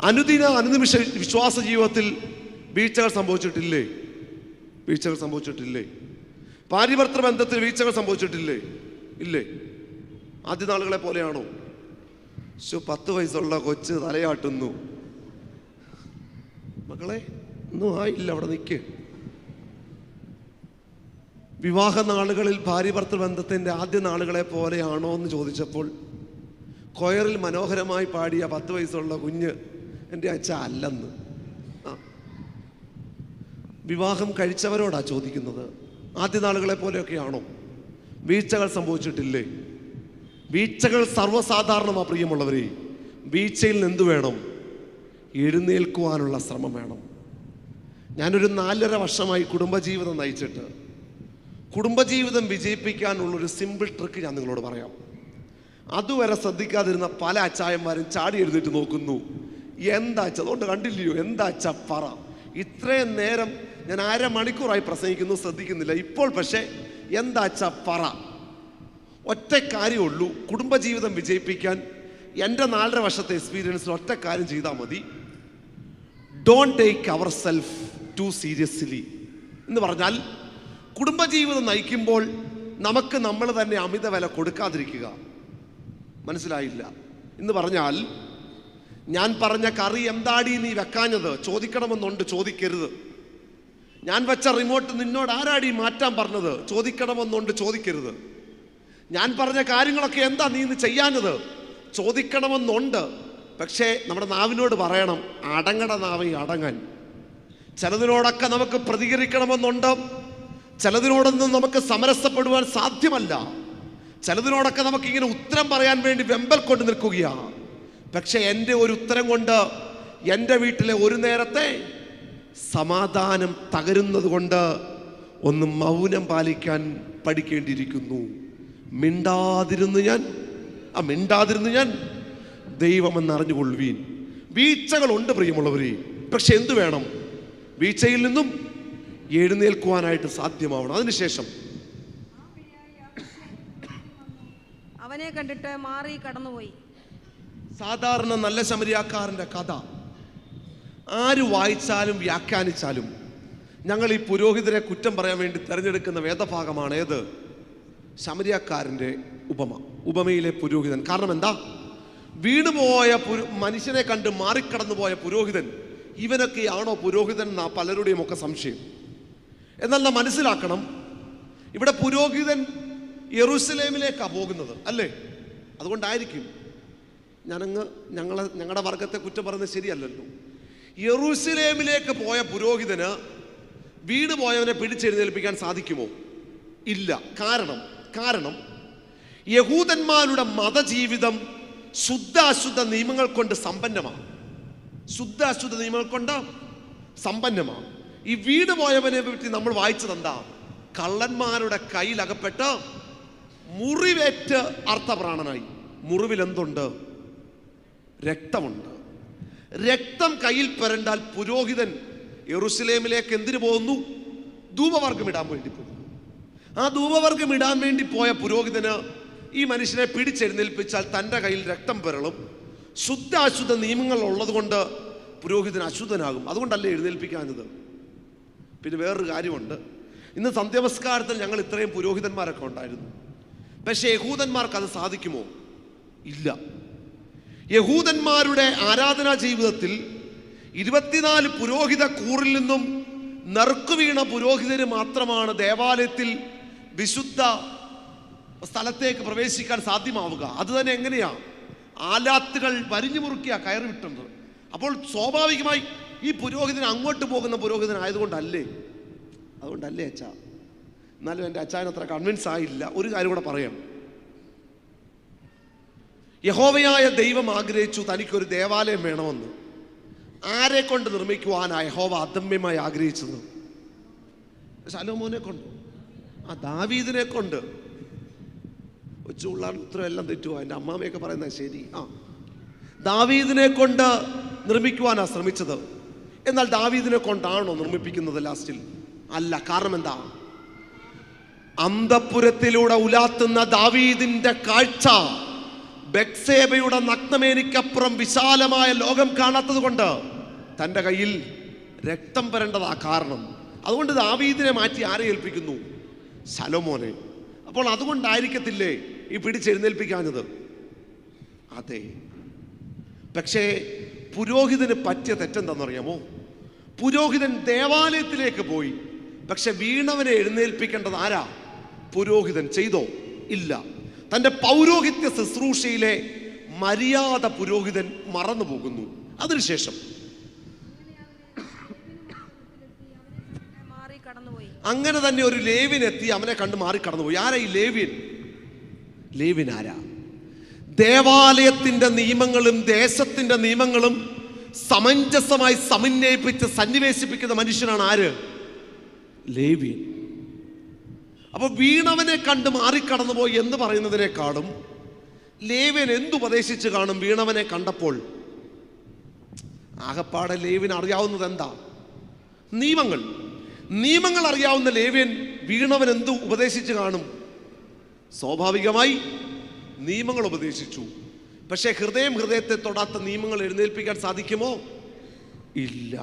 അനുനിമിഷ വിശ്വാസ ജീവിതത്തിൽ വീഴ്ചകൾ സംഭവിച്ചിട്ടില്ലേ? വീഴ്ചകൾ സംഭവിച്ചിട്ടില്ലേ? ഭാര്യ-ഭർത്തൃ ബന്ധത്തിൽ വീഴ്ചകൾ സംഭവിച്ചിട്ടില്ലേ? ഇല്ലേ? ആദ്യ നാളുകളെ പോലെയാണോ? 10 വയസ്സുള്ള കൊച്ച് തലയാട്ടുന്നു. മക്കളെ, ഒന്നും ആയില്ല, അവിടെ നിൽക്ക്. വിവാഹ നാളുകളിൽ ഭാര്യ-ഭർത്തൃ ബന്ധത്തിൻ്റെ ആദ്യ നാളുകളെ പോലെയാണോ എന്ന് ചോദിച്ചപ്പോൾ കൊയറിൽ മനോഹരമായി പാടിയ 10 വയസ്സുള്ള കുഞ്ഞ് എൻ്റെ അച്ഛ അല്ലെന്ന്. വിവാഹം കഴിച്ചവരോടാ ചോദിക്കുന്നത്. ആദ്യ നാളുകളെ പോലെയൊക്കെയാണോ? വീഴ്ചകൾ സംഭവിച്ചിട്ടില്ലേ? വീഴ്ചകൾ സർവ്വസാധാരണമാണ് പ്രിയമുള്ളവരെ. വീഴ്ചയിൽ നിന്ന് എന്ത് വേണം? എഴുന്നേൽക്കുവാനുള്ള ശ്രമം വേണം. ഞാനൊരു 4.5 വർഷമായി കുടുംബജീവിതം നയിച്ചിട്ട് കുടുംബജീവിതം വിജയിപ്പിക്കാനുള്ളൊരു സിമ്പിൾ ട്രിക്ക് ഞാൻ നിങ്ങളോട് പറയാം. അതുവരെ ശ്രദ്ധിക്കാതിരുന്ന പല അച്ചായന്മാരും ചാടി എഴുന്നേറ്റ് നോക്കുന്നു. എന്താ അച്ഛ, അതുകൊണ്ട് കണ്ടില്ലയോ, എന്താ അച്ഛ പറ. ഇത്രയും നേരം ഞാൻ 1/2 മണിക്കൂറായി പ്രസംഗിക്കുന്നു, ശ്രദ്ധിക്കുന്നില്ല. ഇപ്പോൾ പക്ഷേ എന്താ അച്ഛ പറ. ഒറ്റ കാര്യമുള്ളൂ കുടുംബജീവിതം വിജയിപ്പിക്കാൻ. എൻ്റെ 4.5 വർഷത്തെ എക്സ്പീരിയൻസിൽ ഒറ്റ കാര്യം ചെയ്താൽ മതി. Don't take our self too seriously എന്ന് പറഞ്ഞാൽ, കുടുംബജീവിതം നയിക്കുമ്പോൾ നമുക്ക് നമ്മൾ തന്നെ അമിത വില കൊടുക്കാതിരിക്കുക. മനസ്സിലായില്ല എന്ന് പറഞ്ഞാൽ, ഞാൻ പറഞ്ഞ കറി എന്താടി നീ വെക്കാഞ്ഞത് ചോദിക്കണമെന്നുണ്ട്, ചോദിക്കരുത്. ഞാൻ വെച്ച റിമോട്ട് നിന്നോട് ആരാടി മാറ്റാൻ പറഞ്ഞത് ചോദിക്കണമെന്നുണ്ട്, ചോദിക്കരുത്. ഞാൻ പറഞ്ഞ കാര്യങ്ങളൊക്കെ എന്താ നീ ഇന്ന് ചെയ്യാഞ്ഞത് ചോദിക്കണമെന്നുണ്ട്. പക്ഷേ നമ്മുടെ നാവിനോട് പറയണം, അടങ്ങട നാവി അടങ്ങാൻ. ചിലതിനോടൊക്കെ നമുക്ക് പ്രതികരിക്കണമെന്നുണ്ട്, ചിലതിനോടൊന്നും നമുക്ക് സമരസപ്പെടുവാൻ സാധ്യമല്ല. ചിലതിനോടൊക്കെ നമുക്കിങ്ങനെ ഉത്തരം പറയാൻ വേണ്ടി വെമ്പൽ കൊണ്ട് നിൽക്കുകയാണ്. പക്ഷെ എൻ്റെ ഒരു ഉത്തരം കൊണ്ട് എൻ്റെ വീട്ടിലെ ഒരു നേരത്തെ സമാധാനം തകരുന്നത് കൊണ്ട് ഒന്ന് മൗനം പാലിക്കാൻ പഠിക്കേണ്ടിയിരിക്കുന്നു. മിണ്ടാതിരുന്നു ഞാൻ ദൈവമെന്ന് അറിഞ്ഞുകൊള്ളുവീൻ. വീഴ്ചകളുണ്ട് പ്രിയമുള്ളവരെ, പക്ഷെ എന്തു വേണം? വീഴ്ചയിൽ നിന്നും എഴുന്നേൽക്കുവാനായിട്ട് സാധ്യമാവണം. അതിനുശേഷം അവനെ കണ്ടിട്ട് മാറി കടന്നുപോയി. സാധാരണ നല്ല ശമരിയാക്കാരൻ്റെ കഥ ആര് വായിച്ചാലും വ്യാഖ്യാനിച്ചാലും ഞങ്ങൾ ഈ പുരോഹിതരെ കുറ്റം പറയാൻ വേണ്ടി തിരഞ്ഞെടുക്കുന്ന വേദഭാഗമാണ് ഏത്? ശമരിയാക്കാരൻ്റെ ഉപമയിലെ പുരോഹിതൻ. കാരണം എന്താ? വീണുപോയ മനുഷ്യനെ കണ്ട് മാറിക്കടന്നുപോയ പുരോഹിതൻ, ഇവനൊക്കെയാണോ പുരോഹിതൻ എന്നാ പലരുടെയും ഒക്കെ സംശയം. എന്നാൽ നാം മനസ്സിലാക്കണം, ഇവിടെ പുരോഹിതൻ യെറൂശലേമിലേക്കാണ് പോകുന്നത് അല്ലേ? അതുകൊണ്ടായിരിക്കും ഞങ്ങളുടെ വർഗത്തെ കുറ്റം പറയുന്നത് ശരിയല്ലല്ലോ. യെറൂശലേമിലേക്ക് പോയ പുരോഹിതന് വീണുപോയവനെ പിടിച്ചെഴുന്നേൽപ്പിക്കാൻ സാധിക്കുമോ? ഇല്ല. കാരണം യഹൂദന്മാരുടെ മതജീവിതം ശുദ്ധാശുദ്ധ നിയമങ്ങൾ കൊണ്ട് സമ്പന്നമാണ്. ഈ വീണുപോയവനെ പറ്റി നമ്മൾ വായിച്ചത് എന്താ? കള്ളന്മാരുടെ കയ്യിലകപ്പെട്ട് മുറിവേറ്റ് അർത്ഥപ്രാണനായി. മുറിവിൽ എന്തുണ്ട്? രക്തമുണ്ട്. രക്തം കയ്യിൽ പുരണ്ടാൽ പുരോഹിതൻ യെറൂശലേമിലേക്ക് എന്തിനു പോകുന്നു? ധൂപവർഗം ഇടാൻ വേണ്ടി പോകുന്നു. ആ ധൂപവർഗം ഇടാൻ വേണ്ടി പോയ പുരോഹിതന് ഈ മനുഷ്യനെ പിടിച്ചെഴുന്നേൽപ്പിച്ചാൽ തൻ്റെ കയ്യിൽ രക്തം പുരളും. ശുദ്ധാശുദ്ധ നിയമങ്ങൾ ഉള്ളത് കൊണ്ട് പുരോഹിതൻ അശുദ്ധനാകും. അതുകൊണ്ടല്ലേ എഴുന്നേൽപ്പിക്കാഞ്ഞത്. പിന്നെ വേറൊരു കാര്യമുണ്ട്. ഇന്ന് സന്ധ്യാനമസ്കാരത്തിൽ ഞങ്ങൾ ഇത്രയും പുരോഹിതന്മാരൊക്കെ ഉണ്ടായിരുന്നു. പക്ഷേ യഹൂദന്മാർക്ക് അത് സാധിക്കുമോ? ഇല്ല. യഹൂദന്മാരുടെ ആരാധനാ ജീവിതത്തിൽ 24 പുരോഹിത കൂറിൽ നിന്നും നറുക്കുവീണ പുരോഹിതര് മാത്രമാണ് ദേവാലയത്തിൽ വിശുദ്ധ സ്ഥലത്തേക്ക് പ്രവേശിക്കാൻ സാധ്യമാവുക. അത് തന്നെ എങ്ങനെയാ? ആലാത്തുകൾ വരിഞ്ഞു മുറുക്കിയാ കയറി വിട്ടുന്നത്. അപ്പോൾ സ്വാഭാവികമായി ഈ പുരോഹിതൻ അങ്ങോട്ട് പോകുന്ന പുരോഹിതനായതുകൊണ്ടല്ലേ? അതുകൊണ്ടല്ലേ അച്ഛാ? എന്നാലും എൻ്റെ അച്ഛൻ അത്ര കൺവിൻസ് ആയില്ല. ഒരു കാര്യം കൂടെ പറയാം. യഹോവയായ ദൈവം ആഗ്രഹിച്ചു തനിക്കൊരു ദേവാലയം വേണമെന്ന്. ആരെ കൊണ്ട് നിർമ്മിക്കുവാനാണ് യഹോവ അദമ്യമായി ആഗ്രഹിച്ചത്? ശലോമോനെ കൊണ്ട്, ദാവീദിനെ കൊണ്ട്. ഉള്ള ഉത്തരം എല്ലാം തെറ്റുവാ. എൻ്റെ അമ്മാമയൊക്കെ പറയുന്നത് ശരി. ദാവീദിനെ കൊണ്ട് നിർമ്മിക്കുവാനാണ് ശ്രമിച്ചത്. എന്നാൽ ദാവീദിനെ കൊണ്ടാണോ നിർമ്മിപ്പിക്കുന്നത് ലാസ്റ്റിൽ? അല്ല. കാരണം എന്താ? അന്തഃപുരത്തിലൂടെ ഉലാത്തുന്ന ദാവീദിന്റെ കാഴ്ച ബെത്സേബയുടെ നഗ്നമേനിക്കപ്പുറം വിശാലമായ ലോകം കാണാത്തത് കൊണ്ട് തൻ്റെ കയ്യിൽ രക്തം വരേണ്ടതാ കാരണം. അതുകൊണ്ട് ദാവീദിനെ മാറ്റി ആരെ ഏൽപ്പിക്കുന്നു? ശലോമോനെ. അപ്പോൾ അതുകൊണ്ടായിരിക്കത്തില്ലേ ഈ പിടിച്ചെഴുന്നേൽപ്പിക്കാഞ്ഞത്? അതെ. പക്ഷേ പുരോഹിതന് പറ്റിയ തെറ്റെന്താണെന്നറിയാമോ? പുരോഹിതൻ ദേവാലയത്തിലേക്ക് പോയി, പക്ഷെ വീണവനെ എഴുന്നേൽപ്പിക്കേണ്ടത് ആരാ? പുരോഹിതൻ. ചെയ്തോ? ഇല്ല. തൻ്റെ പൗരോഹിത്യ ശുശ്രൂഷയിലെ മര്യാദ പുരോഹിതൻ മറന്നു പോകുന്നു. അതിനുശേഷം അങ്ങനെ തന്നെ ഒരു ലേവ്യൻ എത്തി അവനെ കണ്ട് മാറി കടന്നുപോയി. ആരാ ഈ ലേവ്യൻ? ലേവ്യൻ ആരാ? ദേവാലയത്തിന്റെ നിയമങ്ങളും ദേശത്തിന്റെ നിയമങ്ങളും സമഞ്ജസമായി സമന്വയിപ്പിച്ച് സന്നിവേശിപ്പിക്കുന്ന മനുഷ്യനാണ് ആര്? ലേവ്യൻ. അപ്പൊ വീണവനെ കണ്ട് മാറിക്കടന്നുപോയി എന്ന് പറയുന്നതിനേക്കാളും ലേവ്യൻ എന്തുപദേശിച്ച് കാണും വീണവനെ കണ്ടപ്പോൾ? ആകപ്പാടെ ലേവ്യന് അറിയാവുന്നത് എന്താ? നിയമങ്ങൾ അറിയാവുന്ന ലേവ്യൻ വീണവൻ എന്തു ഉപദേശിച്ച് കാണും? സ്വാഭാവികമായി നിയമങ്ങൾ ഉപദേശിച്ചു. പക്ഷെ ഹൃദയത്തെ തൊടാത്ത നിയമങ്ങൾ എഴുന്നേൽപ്പിക്കാൻ സാധിക്കുമോ? ഇല്ല.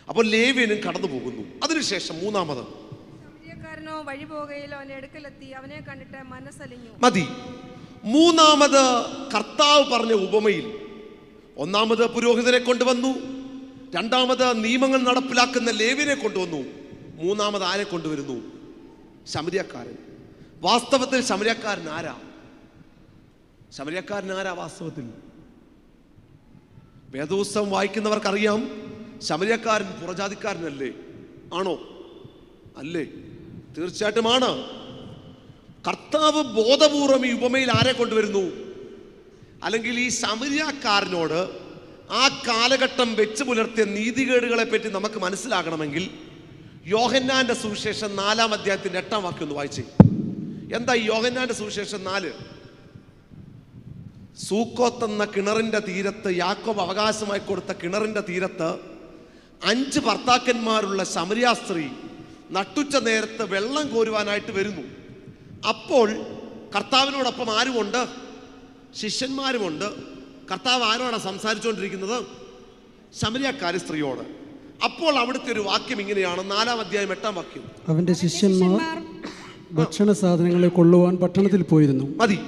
അപ്പോൾ ലേവ്യനും കടന്നു പോകുന്നു. അതിനുശേഷം മൂന്നാമത് വഴി പോകുകയിലോ അവന്റെ അടുക്കലെത്തി അവനെ കണ്ടിട്ട് മനസ്സലിഞ്ഞു. മതി. മൂന്നാമത് കർത്താവ് പറഞ്ഞ ഉപമയിൽ ഒന്നാമത് പുരോഹിതനെ കൊണ്ടുവന്നു, രണ്ടാമത് നിയമങ്ങൾ നടപ്പിലാക്കുന്ന ലേവ്യനെ കൊണ്ടുവന്നു, മൂന്നാമത് ആരെ കൊണ്ടുവരുന്നു? ശമര്യക്കാരൻ. വാസ്തവത്തിൽ ശമര്യക്കാരൻ ആരാ? വാസ്തവത്തിൽ വേദപുസ്തകം വായിക്കുന്നവർക്കറിയാം, ശമര്യക്കാരൻ പുറജാതിക്കാരനല്ലേ? ആണോ? അല്ലേ? തീർച്ചയായിട്ടും ആണ്. കർത്താവ് ബോധപൂർവം ഈ ഉപമയിൽ ആരെ കൊണ്ടുവരുന്നു? അല്ലെങ്കിൽ ഈ ശമര്യക്കാരനോട് ആ കാലഘട്ടം വെച്ച് പുലർത്തിയ നീതികേടുകളെ പറ്റി നമുക്ക് മനസ്സിലാകണമെങ്കിൽ യോഹന്നാന്റെ സുവിശേഷം 4-ാം അധ്യായത്തിന്റെ 8-ാം വാക്യം ഒന്ന് വായിച്ചേ. എന്താ ഈ യോഹന്നാന്റെ സുവിശേഷം 4? സൂക്കോത്ത് എന്ന കിണറിന്റെ തീരത്ത്, യാക്കോബ് അവകാശമായി കൊടുത്ത കിണറിന്റെ തീരത്ത് 5 ഭർത്താക്കന്മാരുള്ള ശമര്യ സ്ത്രീ നട്ടുച്ച നേരത്ത് വെള്ളം കോരുവാനായിട്ട് വരുന്നു. അപ്പോൾ കർത്താവിനോടൊപ്പം ആരുമുണ്ട്? ശിഷ്യന്മാരുമുണ്ട്. കർത്താവ് ആരോടാണ് സംസാരിച്ചുകൊണ്ടിരിക്കുന്നത്? ശമര്യക്കാരി സ്ത്രീയോട്. അപ്പോൾ അവിടുത്തെ ഒരു വാക്യം ഇങ്ങനെയാണ്, 4-ാം അധ്യായം 8-ാം വാക്യം. അവന്റെ ശിഷ്യന്മാർ ഭക്ഷണ സാധനങ്ങളെ കൊള്ളുവാൻ പട്ടണത്തിൽ പോയിരുന്നു. മതി.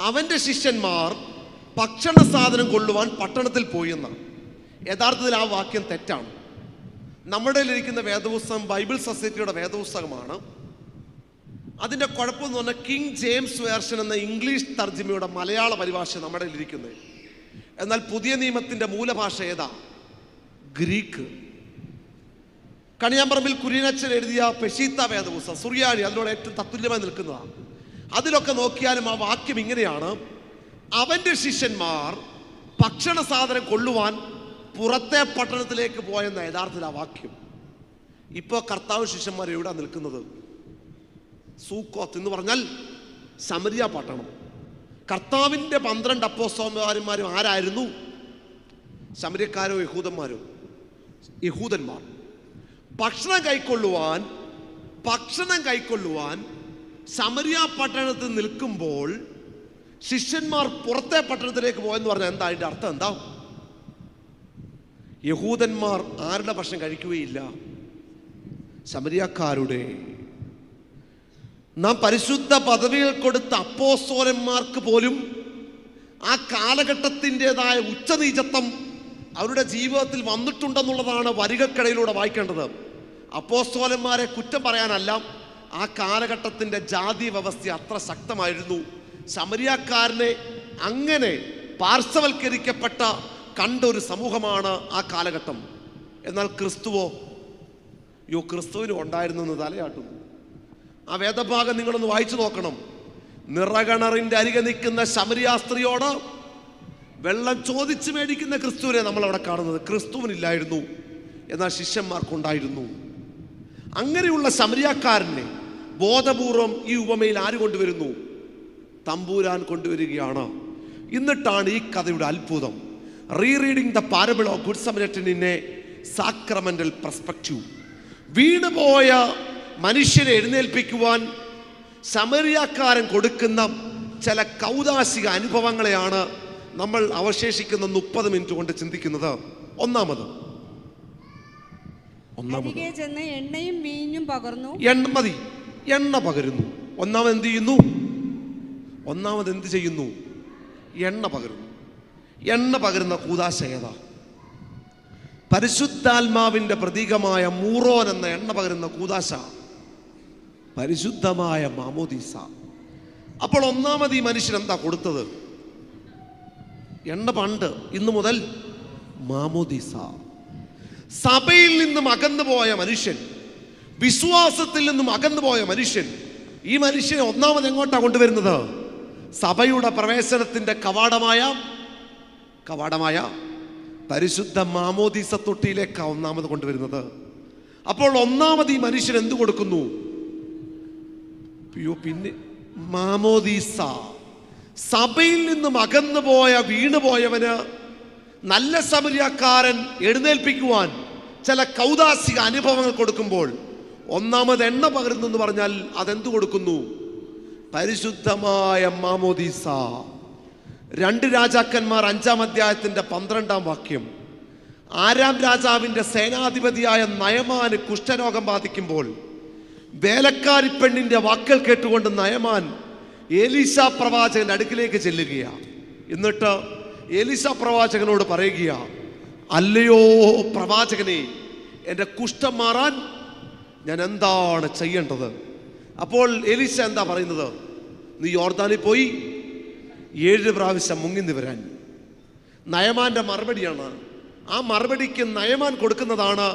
അവന്റെ ശിഷ്യന്മാർ ഭക്ഷണ സാധനം കൊള്ളുവാൻ പട്ടണത്തിൽ പോയി എന്നാണ്. യഥാർത്ഥത്തിൽ ആ വാക്യം തെറ്റാണ്. നമ്മുടെ ഇരിക്കുന്ന വേദപുസ്തകം ബൈബിൾ സൊസൈറ്റിയുടെ വേദപുസ്തകമാണ്. അതിൻ്റെ കുഴപ്പമെന്ന് പറഞ്ഞാൽ കിങ് ജെയിംസ് വേർഷൻ എന്ന ഇംഗ്ലീഷ് തർജ്ജിമയുടെ മലയാള പരിഭാഷ നമ്മുടെ ഇരിക്കുന്നത്. എന്നാൽ പുതിയ നിയമത്തിൻ്റെ മൂലഭാഷ ഏതാ? ഗ്രീക്ക്. കണിയാമ്പറമ്പിൽ കുര്യനച്ചൻ എഴുതിയ പെഷീത്ത വേദപുസ്തകം സുറിയാനി അതിനോട് ഏറ്റവും തത്തുല്യമായി നിൽക്കുന്നതാണ്. അതിലൊക്കെ നോക്കിയാലും ആ വാക്യം ഇങ്ങനെയാണ്, അവൻ്റെ ശിഷ്യന്മാർ ഭക്ഷണ സാധനം കൊള്ളുവാൻ പുറത്തെ പട്ടണത്തിലേക്ക് പോയെന്ന യഥാർത്ഥത്തിൽ ആ വാക്യം. ഇപ്പോൾ കർത്താവ് ശിഷ്യന്മാർ എവിടെ നിൽക്കുന്നത്? സൂക്കോത്ത് എന്ന് പറഞ്ഞാൽ ശമര്യ പട്ടണം. കർത്താവിൻ്റെ 12 അപ്പോസ്തലന്മാരും ആരായിരുന്നു? ശമര്യക്കാരോ യഹൂദന്മാരോ? യഹൂദന്മാർ. ഭക്ഷണം കൈക്കൊള്ളുവാൻ ശമര്യ പട്ടണത്തിൽ നിൽക്കുമ്പോൾ ശിഷ്യന്മാർ പുറത്തെ പട്ടണത്തിലേക്ക് പോയെന്ന് പറഞ്ഞാൽ എന്താ? അതിൻ്റെ അർത്ഥം എന്താ? യഹൂദന്മാർ ആരുടെ ഭക്ഷണം കഴിക്കുകയില്ല? ശമര്യക്കാരുടെ. നാം പരിശുദ്ധ പദവികൾ കൊടുത്ത അപ്പോസ്തലന്മാർക്ക് പോലും ആ കാലഘട്ടത്തിൻ്റെതായ ഉച്ചനീചത്വം അവരുടെ ജീവിതത്തിൽ വന്നിട്ടുണ്ടെന്നുള്ളതാണ് വരികൾക്കിടയിലൂടെ വായിക്കേണ്ടത്. അപ്പോസ്തലന്മാരെ കുറ്റം പറയാനല്ല, ആ കാലഘട്ടത്തിൻ്റെ ജാതി വ്യവസ്ഥ അത്ര ശക്തമായിരുന്നു. ശമര്യക്കാരനെ അങ്ങനെ പാർശ്വവൽക്കരിക്കപ്പെട്ട കണ്ടൊരു സമൂഹമാണ് ആ കാലഘട്ടം. എന്നാൽ ക്രിസ്തുവോ? ക്രിസ്തുവിനും ഉണ്ടായിരുന്നെന്ന് തലയാട്ടുന്നു. ആ വേദഭാഗം നിങ്ങളൊന്ന് വായിച്ചു നോക്കണം. നിറകിണറിൻ്റെ അരികെ നിൽക്കുന്ന ശമര്യ സ്ത്രീയോട് വെള്ളം ചോദിച്ചു മേടിക്കുന്ന ക്രിസ്തുവിനെ നമ്മളവിടെ കാണുന്നത്. ക്രിസ്തുവിനില്ലായിരുന്നു, എന്നാൽ ശിഷ്യന്മാർക്കുണ്ടായിരുന്നു. അങ്ങനെയുള്ള ശമര്യക്കാരനെ ബോധപൂർവം ഈ ഉപമയിൽ ആര് കൊണ്ടുവരുന്നു? തമ്പൂരാൻ കൊണ്ടുവരികയാണ്. എന്നിട്ടാണ് ഈ കഥയുടെ അത്ഭുതം. Rereading the parable of good Samaritan in a sacramental perspective. വീണുപോയ മനുഷ്യരെ എഴുന്നേൽപ്പിക്കുവാൻ ശമര്യക്കാരൻ കൊടുക്കുന്ന ചില കൗദാശിക അനുഭവങ്ങളെയാണ് നമ്മൾ അവശേഷിക്കുന്ന 30 മിനിറ്റ് കൊണ്ട് ചിന്തിക്കുന്നത്. ഒന്നാമത് അരികെ ചെന്ന് എണ്ണയും വീഞ്ഞും പകർന്നു. എണ്ണ പകരുന്നു. ഒന്നാമത് എന്ത് ചെയ്യുന്നു? എണ്ണ പകരുന്നു. എണ്ണ പകരുന്ന കൂദാശ ഏതാ? പരിശുദ്ധാത്മാവിന്റെ പ്രതീകമായ മൂറോൻ എന്ന എണ്ണ പകരുന്ന കൂദാശ, പരിശുദ്ധമായ മാമോദീസ. അപ്പോൾ ഒന്നാമത് ഈ മനുഷ്യൻ എന്താ കൊടുത്തത്? എണ്ണ. പണ്ട് ഇന്നു മുതൽ മാമോദീസ. സഭയിൽ നിന്നും അകന്നുപോയ മനുഷ്യൻ, വിശ്വാസത്തിൽ നിന്നും അകന്നുപോയ മനുഷ്യൻ, ഈ മനുഷ്യനെ ഒന്നാമത് എങ്ങോട്ടാ കൊണ്ടുവരുന്നത്? സഭയുടെ പ്രവേശനത്തിന്റെ കവാടമായ പരിശുദ്ധ മാമോദീസ തൊട്ടിയിലേക്കാണ് ഒന്നാമത് കൊണ്ടുവരുന്നത്. അപ്പോൾ ഒന്നാമത് ഈ മനുഷ്യൻ എന്ത് കൊടുക്കുന്നു? പിന്നെ മാമോദീസ. സഭയിൽ നിന്നും അകന്നുപോയ വീണുപോയവന് നല്ല സമരിയാക്കാരൻ എഴുന്നേൽപ്പിക്കുവാൻ ചില കൗദാശിക അനുഭവങ്ങൾ കൊടുക്കുമ്പോൾ ഒന്നാമത് എണ്ണ പകരുന്നു എന്ന് പറഞ്ഞാൽ അതെന്ത് കൊടുക്കുന്നു? പരിശുദ്ധമായ മാമോദീസ. 2 രാജാക്കന്മാർ 5-ാം അധ്യായത്തിന്റെ 12-ാം വാക്യം. ആരാം രാജാവിന്റെ സേനാധിപതിയായ നയമാന് കുഷ്ഠരോഗം ബാധിക്കുമ്പോൾ വേലക്കാരി പെണ്ണിന്റെ വാക്കൽ കേട്ടുകൊണ്ട് നയമാൻ എലീശ പ്രവാചകന്റെ അടുക്കിലേക്ക് ചെല്ലുകയാണ്. എന്നിട്ട് എലീശ പ്രവാചകനോട് പറയുകയാ, അല്ലയോ പ്രവാചകനെ, എൻ്റെ കുഷ്ഠം മാറാൻ ഞാൻ എന്താണ് ചെയ്യേണ്ടത്? അപ്പോൾ എലീശ എന്താ പറയുന്നത്? നീ യോർദാനിൽ പോയി 7 പ്രാവശ്യം മുങ്ങി നിവരാൻ. നയമാന്റെ മറുപടിയാണ്. ആ മറുപടിക്ക് നയമാൻ കൊടുക്കുന്നതാണ്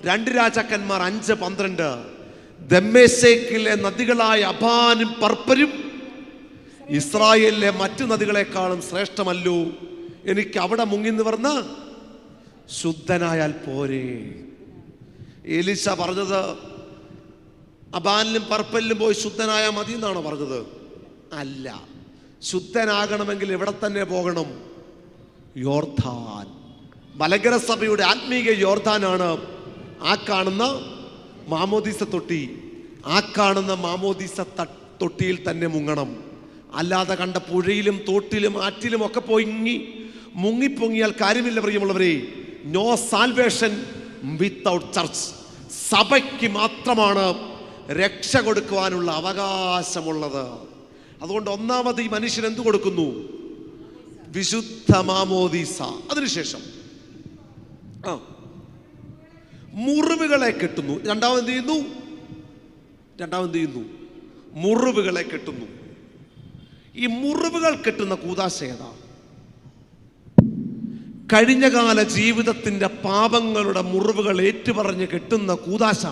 2 രാജാക്കന്മാർ 5:12. ദമ്മേശേക്കിലെ നദികളായ അബാനും പർപ്പരും ഇസ്രായേലിലെ മറ്റു നദികളെക്കാളും ശ്രേഷ്ഠമല്ലോ. എനിക്ക് അവിടെ മുങ്ങി നിവർന്ന് ശുദ്ധനായാൽ പോരെ. എലീശ പറഞ്ഞത് അബാനിലും പർപ്പലിലും പോയി ശുദ്ധനായാൽ മതി എന്നാണോ പറഞ്ഞത്? അല്ല. ശുദ്ധനാകണമെങ്കിൽ ഇവിടെ തന്നെ പോകണം, യോർദാൻ. മലങ്കര സഭയുടെ ആത്മീക യോർദാനാണ് ആ കാണുന്ന മാമോദീസ തൊട്ടി. ആ കാണുന്ന മാമോദീസ തൊട്ടിയിൽ തന്നെ മുങ്ങണം. അല്ലാതെ കണ്ട പുഴയിലും തോട്ടിലും ആറ്റിലും ഒക്കെ പോയി മുങ്ങിപ്പൊങ്ങിയാൽ കാര്യമില്ല പ്രിയമുള്ളവരെ. No salvation without church. സഭയ്ക്ക് മാത്രമാണ് രക്ഷ കൊടുക്കുവാനുള്ള അവകാശമുള്ളത്. അതുകൊണ്ട് ഒന്നാമത് ഈ മനുഷ്യൻ എന്ത് കൊടുക്കുന്നു? വിശുദ്ധ മാമോദീസ. അതിനുശേഷം മുറിവുകളെ കെട്ടുന്നു. രണ്ടാമത് എന്ത് ചെയ്യുന്നു? മുറിവുകളെ കെട്ടുന്നു. ഈ മുറിവുകൾ കെട്ടുന്ന കൂദാശ ഏതാ? കഴിഞ്ഞകാല ജീവിതത്തിന്റെ പാപങ്ങളുടെ മുറിവുകൾ ഏറ്റുപറഞ്ഞ് കെട്ടുന്ന കൂദാശ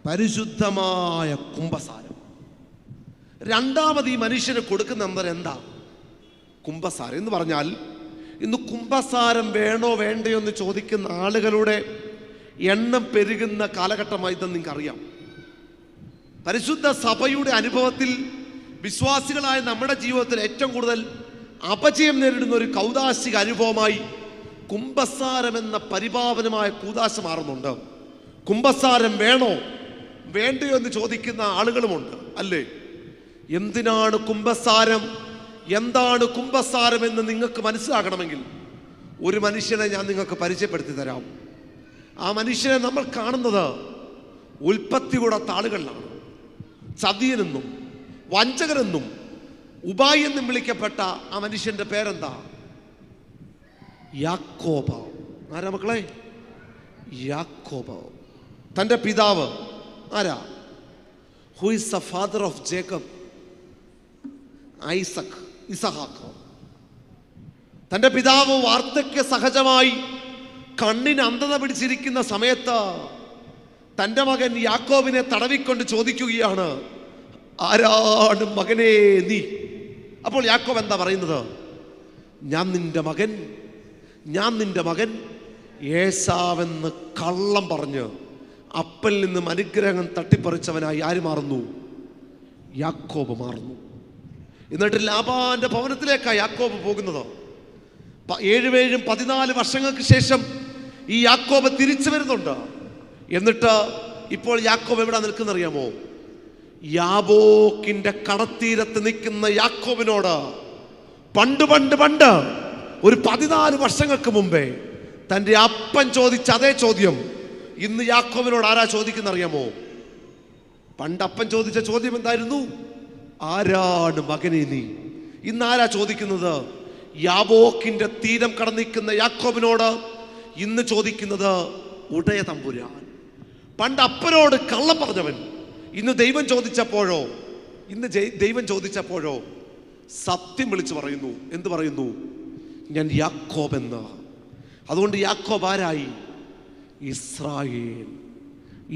പരിശുദ്ധമായ കുംഭസാരം. രണ്ടാമത് ഈ മനുഷ്യന് കൊടുക്കുന്ന എന്താ? കുംഭസാരം എന്ന് പറഞ്ഞാൽ ഇന്ന് കുംഭസാരം വേണോ വേണ്ടയോ എന്ന് ചോദിക്കുന്ന ആളുകളുടെ എണ്ണം പെരുകുന്ന കാലഘട്ടമായി ഇതെന്ന് നിങ്ങൾക്കറിയാം. പരിശുദ്ധ സഭയുടെ അനുഭവത്തിൽ വിശ്വാസികളായ നമ്മുടെ ജീവിതത്തിൽ ഏറ്റവും കൂടുതൽ അപജയം നേരിടുന്ന ഒരു കൗദാശിക അനുഭവമായി കുംഭസാരം എന്ന പരിപാവനമായ കൂദാശ മാറുന്നുണ്ട്. കുംഭസാരം വേണോ വേണ്ടയോ എന്ന് ചോദിക്കുന്ന ആളുകളുമുണ്ട്, അല്ലേ? എന്തിനാണ് കുംഭസാരം, എന്താണ് കുംഭസാരം എന്ന് നിങ്ങൾക്ക് മനസ്സിലാക്കണമെങ്കിൽ ഒരു മനുഷ്യനെ ഞാൻ നിങ്ങൾക്ക് പരിചയപ്പെടുത്തി തരാം. ആ മനുഷ്യനെ നമ്മൾ കാണുന്നത് ഉൽപ്പത്തി കൂടാത്ത ആളുകളിലാണ്. ചതിയനെന്നും വഞ്ചകരെന്നും ഉബായി എന്നും വിളിക്കപ്പെട്ട ആ മനുഷ്യന്റെ പേരെന്താ? യാക്കോബ്. ആരാ മക്കളെ? യാക്കോബ്. തൻ്റെ പിതാവ് ആരാ? Who is the father of Jacob? Isaac, ഇസഹാക്ക്. തൻ്റെ പിതാവ് വാർദ്ധക്യ സഹജമായി കണ്ണിന് അന്ധത പിടിച്ചിരിക്കുന്ന സമയത്ത് തൻ്റെ മകൻ യാക്കോബിനെ തടവിക്കൊണ്ട് ചോദിക്കുകയാണ്, ആരാണ് മകനേ നീ? അപ്പോൾ യാക്കോബ് എന്താ പറയുന്നത്? ഞാൻ നിന്റെ മകൻ ഏശാവെന്ന് കള്ളം പറഞ്ഞ് അപ്പനിൽ നിന്നും അനുഗ്രഹം തട്ടിപ്പറിച്ചവനായി ആര് മാറുന്നു? യാക്കോബ് മാറുന്നു. എന്നിട്ട് ലാബാന്റെ ഭവനത്തിലേക്കാണ് യാക്കോബ് പോകുന്നത്. 14 വർഷങ്ങൾക്ക് ശേഷം ഈ യാക്കോബ് തിരിച്ചു വരുന്നുണ്ട്. എന്നിട്ട് ഇപ്പോൾ യാക്കോബ് എവിടെ നിൽക്കുന്നറിയാമോ? യാബോക്കിന്റെ കടത്തീരത്ത് നിൽക്കുന്ന യാക്കോബിനോട് പണ്ട് ഒരു 14 വർഷങ്ങൾക്ക് മുമ്പേ തൻ്റെ അപ്പൻ ചോദിച്ച അതേ ചോദ്യം ഇന്ന് യാക്കോബിനോട് ആരാ ചോദിക്കുന്ന അറിയാമോ? പണ്ട് അപ്പൻ ചോദിച്ച ചോദ്യം എന്തായിരുന്നു? ആരാണ് മകനെ നീ? ഇന്ന് ആരാ ചോദിക്കുന്നത്? യാബോക്കിന്റെ തീരം കടന്നിരിക്കുന്ന യാക്കോബിനോട് ഇന്ന് ചോദിക്കുന്നത് ഉടയ തമ്പുരാൻ. പണ്ട് അപ്പനോട് കള്ളം പറഞ്ഞവൻ ഇന്ന് ദൈവം ചോദിച്ചപ്പോഴോ സത്യം വിളിച്ചു പറയുന്നു. എന്ത് പറയുന്നു? ഞാൻ യാക്കോബ് എന്ന്. അതുകൊണ്ട് യാക്കോബ് ആരായി? ഇസ്രായേൽ.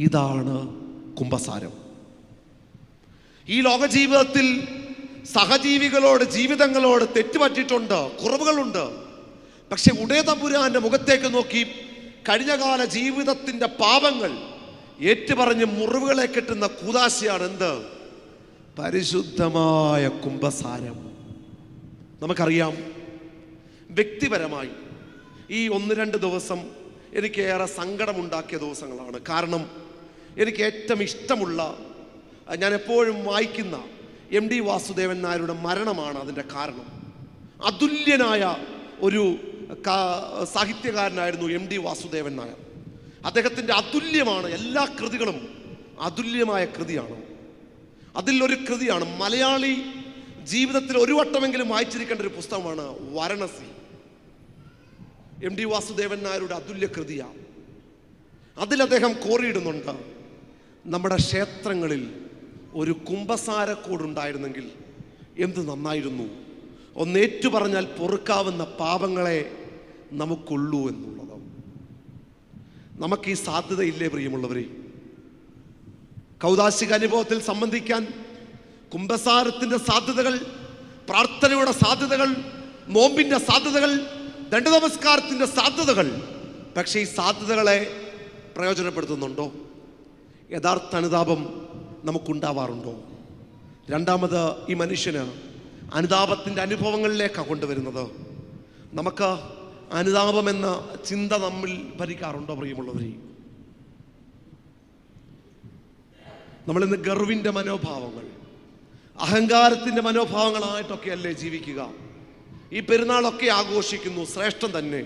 ഇതാണ് കുമ്പസാരം. ഈ ലോക ജീവിതത്തിൽ സഹജീവികളോട്, ജീവിതങ്ങളോട് തെറ്റുപറ്റിയിട്ടുണ്ട്, കുറവുകളുണ്ട്. പക്ഷെ ഉടയ തമ്പുരാന്റെ മുഖത്തേക്ക് നോക്കി കഴിഞ്ഞകാല ജീവിതത്തിന്റെ പാപങ്ങൾ ഏറ്റുപറഞ്ഞ് മുറിവുകളെ കെട്ടുന്ന കൂദാശയാണ് എന്ത്? പരിശുദ്ധമായ കുമ്പസാരം. നമുക്കറിയാം, വ്യക്തിപരമായി ഈ 1-2 ദിവസം എനിക്ക് ഏറെ സങ്കടമുണ്ടാക്കിയ ദിവസങ്ങളാണ്. കാരണം എനിക്ക് ഏറ്റവും ഇഷ്ടമുള്ള, ഞാൻ എപ്പോഴും വായിക്കുന്ന MD വാസുദേവൻ നായരുടെ മരണമാണ് അതിൻ്റെ കാരണം. അതുല്യനായ ഒരു സാഹിത്യകാരനായിരുന്നു MD വാസുദേവൻ നായർ. അദ്ദേഹത്തിൻ്റെ അതുല്യമാണ്, എല്ലാ കൃതികളും അതുല്യമായ കൃതിയാണ്. അതിലൊരു കൃതിയാണ്, മലയാളി ജീവിതത്തിൽ ഒരു വട്ടമെങ്കിലും വായിച്ചിരിക്കേണ്ട ഒരു പുസ്തകമാണ് വാരണസി. MD വാസുദേവൻ നായരുടെ അതുല്യ കൃതിയാണ്. അതിൽ അദ്ദേഹം കോറിയിടുന്നുണ്ട്, നമ്മുടെ ക്ഷേത്രങ്ങളിൽ ഒരു കുമ്പസാരക്കൂടുണ്ടായിരുന്നെങ്കിൽ എന്ത് നന്നായിരുന്നു. ഒന്നേറ്റു പറഞ്ഞാൽ പൊറുക്കാവുന്ന പാപങ്ങളെ നമുക്കുള്ളൂ എന്നുള്ളത്. നമുക്ക് ഈ സാധ്യതയില്ലേ പ്രിയമുള്ളവരെ? കൗദാശിക അനുഭവത്തിൽ സംബന്ധിക്കാൻ കുമ്പസാരത്തിൻ്റെ സാധ്യതകൾ, പ്രാർത്ഥനയുടെ സാധ്യതകൾ, നോമ്പിൻ്റെ സാധ്യതകൾ, ദണ്ഡനമസ്കാരത്തിൻ്റെ സാധ്യതകൾ. പക്ഷേ ഈ സാധ്യതകളെ പ്രയോജനപ്പെടുത്തുന്നുണ്ടോ? യഥാർത്ഥ അനുതാപം നമുക്കുണ്ടാവാറുണ്ടോ? രണ്ടാമത്, ഈ മനുഷ്യന് അനുതാപത്തിൻ്റെ അനുഭവങ്ങളിലേക്കാണ് കൊണ്ടുവരുന്നത്. നമുക്ക് അനുതാപം എന്ന ചിന്ത നമ്മിൽ ഭരിക്കാറുണ്ടോ പ്രിയമുള്ളവരെ? നമ്മളിന്ന് ഗർവിൻ്റെ മനോഭാവങ്ങൾ, അഹങ്കാരത്തിൻ്റെ മനോഭാവങ്ങളായിട്ടൊക്കെ അല്ലേ ജീവിക്കുക? ഈ പെരുന്നാളൊക്കെ ആഘോഷിക്കുന്നു, ശ്രേഷ്ഠം തന്നെ.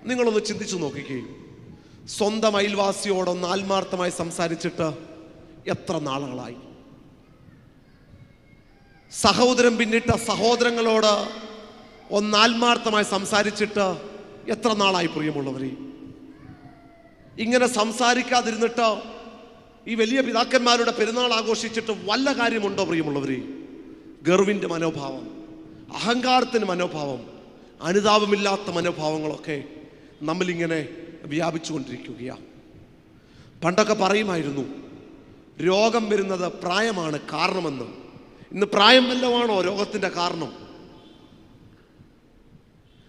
നിങ്ങളൊന്ന് ചിന്തിച്ചു നോക്കിക്കേ. സ്വന്തം അയൽവാസിയോടൊന്ന് ആത്മാർത്ഥമായി സംസാരിച്ചിട്ട് എത്ര നാളുകളായി? സഹോദരൻ പിന്നിട്ട സഹോദരങ്ങളോട് ഒന്ന് ആത്മാർത്ഥമായി സംസാരിച്ചിട്ട് എത്ര നാളായി പ്രിയമുള്ളവരെ? ഇങ്ങനെ സംസാരിക്കാതിരുന്നിട്ട് ഈ വലിയ പിതാക്കന്മാരുടെ പെരുന്നാൾ ആഘോഷിച്ചിട്ട് വല്ല കാര്യമുണ്ടോ പ്രിയമുള്ളവരെ? ഗർവിൻ്റെ മനോഭാവം, അഹങ്കാരത്തിൻ്റെ മനോഭാവം, അനുതാപമില്ലാത്ത മനോഭാവങ്ങളൊക്കെ നമ്മളിങ്ങനെ വ്യാപിച്ചുകൊണ്ടിരിക്കുകയാണ്. പണ്ടൊക്കെ പറയുമായിരുന്നു രോഗം വരുന്നത് പ്രായമാണ് കാരണമെന്ന്. ഇന്ന് പ്രായം വല്ലതുമാണോ രോഗത്തിൻ്റെ കാരണം?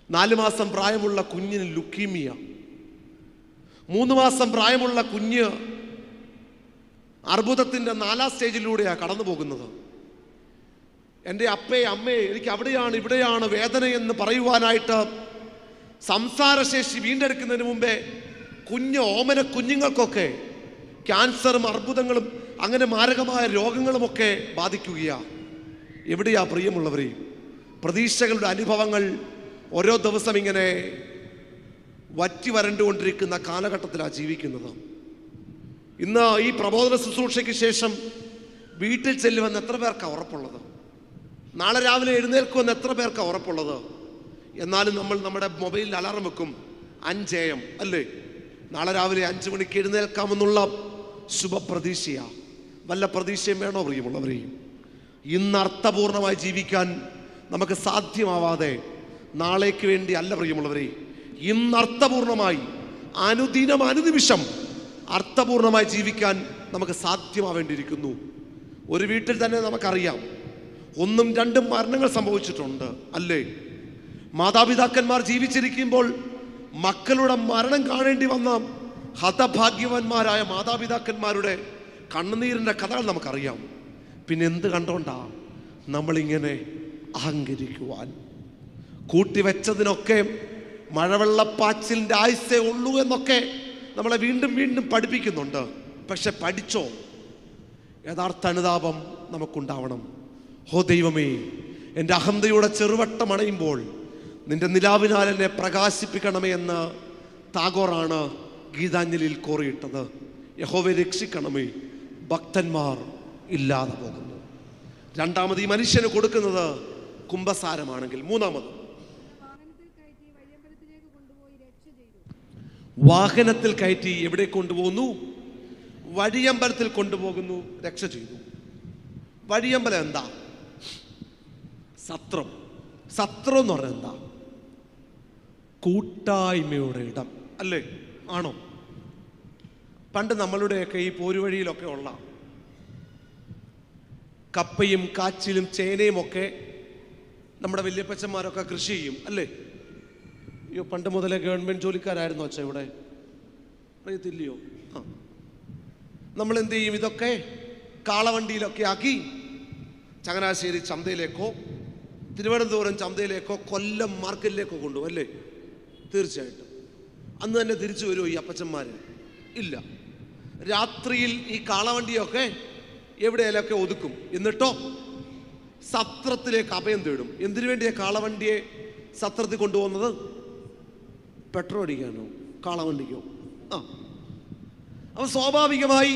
4 മാസം പ്രായമുള്ള കുഞ്ഞിന് ലുക്കീമിയ, 3 മാസം പ്രായമുള്ള കുഞ്ഞ് അർബുദത്തിൻ്റെ 4ാം സ്റ്റേജിലൂടെയാണ് കടന്നു പോകുന്നത്. എൻ്റെ അമ്മേ എനിക്ക് അവിടെയാണ് ഇവിടെയാണ് വേദനയെന്ന് പറയുവാനായിട്ട് സംസാരശേഷി വീണ്ടെടുക്കുന്നതിന് മുമ്പേ ഓമന കുഞ്ഞുങ്ങൾക്കൊക്കെ ക്യാൻസറും അർബുദങ്ങളും അങ്ങനെ മാരകമായ രോഗങ്ങളുമൊക്കെ ബാധിക്കുകയാണ്. എവിടെയാ പ്രിയമുള്ളവരെ? പ്രതീക്ഷകളുടെ അനുഭവങ്ങൾ ഓരോ ദിവസം ഇങ്ങനെ വറ്റി വരണ്ടുകൊണ്ടിരിക്കുന്ന കാലഘട്ടത്തിലാണ് ജീവിക്കുന്നത്. ഇന്ന് ഈ പ്രബോധന ശുശ്രൂഷയ്ക്ക് ശേഷം വീട്ടിൽ ചെല്ലുമെന്ന് എത്ര പേർക്കാണ് ഉറപ്പുള്ളത്? നാളെ രാവിലെ എഴുന്നേൽക്കുമെന്ന് എത്ര പേർക്കാണ് ഉറപ്പുള്ളത്? എന്നാലും നമ്മൾ നമ്മുടെ മൊബൈലിൽ അലാറം വെക്കും, 5 AM അല്ലേ, നാളെ രാവിലെ 5 മണിക്ക് എഴുന്നേൽക്കാമെന്നുള്ള ശുഭപ്രതീക്ഷയാണ്. വല്ല പ്രതീക്ഷയും വേണോ പ്രിയമുള്ളവരെയും? ഇന്ന് അർത്ഥപൂർണമായി ജീവിക്കാൻ നമുക്ക് സാധ്യമാവാതെ നാളേക്ക് വേണ്ടി അല്ല പ്രിയമുള്ളവരെ, ഇന്ന് അർത്ഥപൂർണമായി അനുദിനം അനുനിമിഷം അർത്ഥപൂർണമായി ജീവിക്കാൻ നമുക്ക് സാധ്യമാവേണ്ടിയിരിക്കുന്നു. ഒരു വീട്ടിൽ തന്നെ നമുക്കറിയാം 1ഉം 2ഉം മരണങ്ങൾ സംഭവിച്ചിട്ടുണ്ട് അല്ലേ? മാതാപിതാക്കന്മാർ ജീവിച്ചിരിക്കുമ്പോൾ മക്കളുടെ മരണം കാണേണ്ടി വന്ന ഹതഭാഗ്യവാന്മാരായ മാതാപിതാക്കന്മാരുടെ കണ്ണുനീരിൻ്റെ കഥകൾ നമുക്കറിയാം. പിന്നെ എന്ത് കണ്ടോണ്ടാ നമ്മളിങ്ങനെ അഹങ്കരിക്കുവാൻ? കൂട്ടിവെച്ചതിനൊക്കെ മഴവെള്ളപ്പാച്ചിലിൻ്റെ ആയുസ്സേ ഉള്ളൂ എന്നൊക്കെ നമ്മളെ വീണ്ടും വീണ്ടും പഠിപ്പിക്കുന്നുണ്ട്. പക്ഷെ പഠിച്ചോ? യഥാർത്ഥ അനുതാപം നമുക്കുണ്ടാവണം. ഹോ ദൈവമേ, എൻ്റെ അഹന്തയുടെ ചെറുവട്ടം അണയുമ്പോൾ നിന്റെ നിലാവിനാൽ എന്നെ പ്രകാശിപ്പിക്കണമേ എന്ന് ടാഗോറാണ് ഗീതാഞ്ജലിയിൽ കോറിയിട്ടത്. യഹോവേ രക്ഷിക്കണമേ, ഭക്തന്മാർ ഇല്ലാതെ പോകുന്നു. രണ്ടാമത് ഈ മനുഷ്യന് കൊടുക്കുന്നത് കുംഭസാരമാണെങ്കിൽ. മൂന്നാമത് വാഹനത്തിൽ കയറ്റി എവിടെ കൊണ്ടുപോകുന്നു? വഴിയമ്പലത്തിൽ കൊണ്ടുപോകുന്നു, രക്ഷ ചെയ്തു. വഴിയമ്പലം എന്താ? സത്രം. സത്രം എന്ന് പറഞ്ഞാൽ എന്താ? കൂട്ടായ്മയുടെ ഇടം അല്ലേ? ആണോ? പണ്ട് നമ്മളുടെയൊക്കെ ഈ പോരുവഴിയിലൊക്കെ ഉള്ള കപ്പയും കാച്ചിലും ചേനയും ഒക്കെ നമ്മുടെ വല്യപ്പച്ചന്മാരൊക്കെ കൃഷി ചെയ്യും അല്ലേ? അയ്യോ, പണ്ട് മുതലേ ഗവൺമെന്റ് ജോലിക്കാരായിരുന്നു അച്ഛ ഇവിടെ, അറിയത്തില്ലയോ? ആ, നമ്മൾ എന്ത് ചെയ്യും? ഇതൊക്കെ കാളവണ്ടിയിലൊക്കെ ആക്കി ചങ്ങനാശ്ശേരി ചന്തയിലേക്കോ തിരുവനന്തപുരം ചന്തയിലേക്കോ കൊല്ലം മാർക്കറ്റിലേക്കോ കൊണ്ടുപോകും അല്ലേ? തീർച്ചയായിട്ടും. അന്ന് തന്നെ തിരിച്ചു വരുമോ ഈ അപ്പച്ചന്മാർ? ഇല്ല. രാത്രിയിൽ ഈ കാളവണ്ടിയൊക്കെ എവിടെയെങ്കിലൊക്കെ ഒതുക്കും. എന്നിട്ടോ സത്രത്തിലേക്ക് അഭയം തേടും. എന്തിനു വേണ്ടിയാ കാളവണ്ടിയെ സത്രത്തിൽ കൊണ്ടുപോകുന്നത്? പെട്രോൾ അടിക്കാനോ കാളവണ്ടിക്കോ? ആ, അപ്പൊ സ്വാഭാവികമായി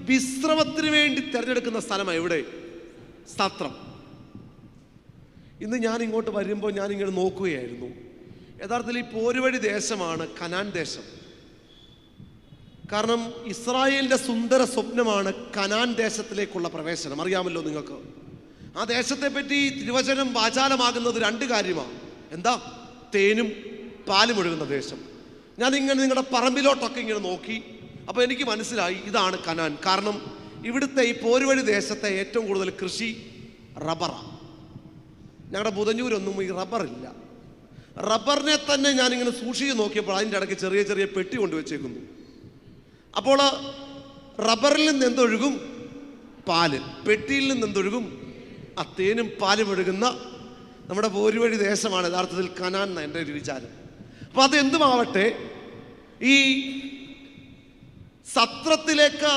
വിശ്രമത്തിന് വേണ്ടി തിരഞ്ഞെടുക്കുന്ന സ്ഥലമാണ് എവിടെ? സത്രം. ഇന്ന് ഞാൻ ഇങ്ങോട്ട് വരുമ്പോൾ ഞാനിങ്ങനെ നോക്കുകയായിരുന്നു. യഥാർത്ഥത്തിൽ ഈ പോരുവഴി ദേശമാണ് കനാൻ ദേശം. കാരണം ഇസ്രായേലിന്റെ സുന്ദര സ്വപ്നമാണ് കനാൻ ദേശത്തിലേക്കുള്ള പ്രവേശനം. അറിയാമല്ലോ നിങ്ങൾക്ക്. ആ ദേശത്തെ പറ്റി തിരുവചനം വാചാലമാകുന്നത് രണ്ട് കാര്യമാണ്. എന്താ? തേനും പാലും ഒഴുകുന്ന ദേശം. ഞാനിങ്ങനെ നിങ്ങളുടെ പറമ്പിലോട്ടൊക്കെ ഇങ്ങനെ നോക്കി. അപ്പോൾ എനിക്ക് മനസ്സിലായി ഇതാണ് കനാൻ. കാരണം ഇവിടുത്തെ ഈ പോരുവഴി ദേശത്തെ ഏറ്റവും കൂടുതൽ കൃഷി റബ്ബറാണ്. ഞങ്ങളുടെ ബുധഞ്ഞൂരൊന്നും ഈ റബ്ബറില്ല. റബ്ബറിനെ തന്നെ ഞാനിങ്ങനെ സൂക്ഷിച്ച് നോക്കിയപ്പോൾ അതിൻ്റെ ഇടയ്ക്ക് ചെറിയ ചെറിയ പെട്ടി കൊണ്ടുവച്ചേക്കുന്നു. അപ്പോൾ റബ്ബറിൽ നിന്ന് എന്തൊഴുകും? പാല്. പെട്ടിയിൽ നിന്ന് എന്തൊഴുകും? തേനും പാലും ഒഴുകുന്ന നമ്മുടെ പോരുവഴി ദേശമാണ് യഥാർത്ഥത്തിൽ കനാൻ എന്ന എൻ്റെ ഒരു വിചാരം. അപ്പം അതെന്തുമാവട്ടെ, ഈ സത്രത്തിലേക്ക്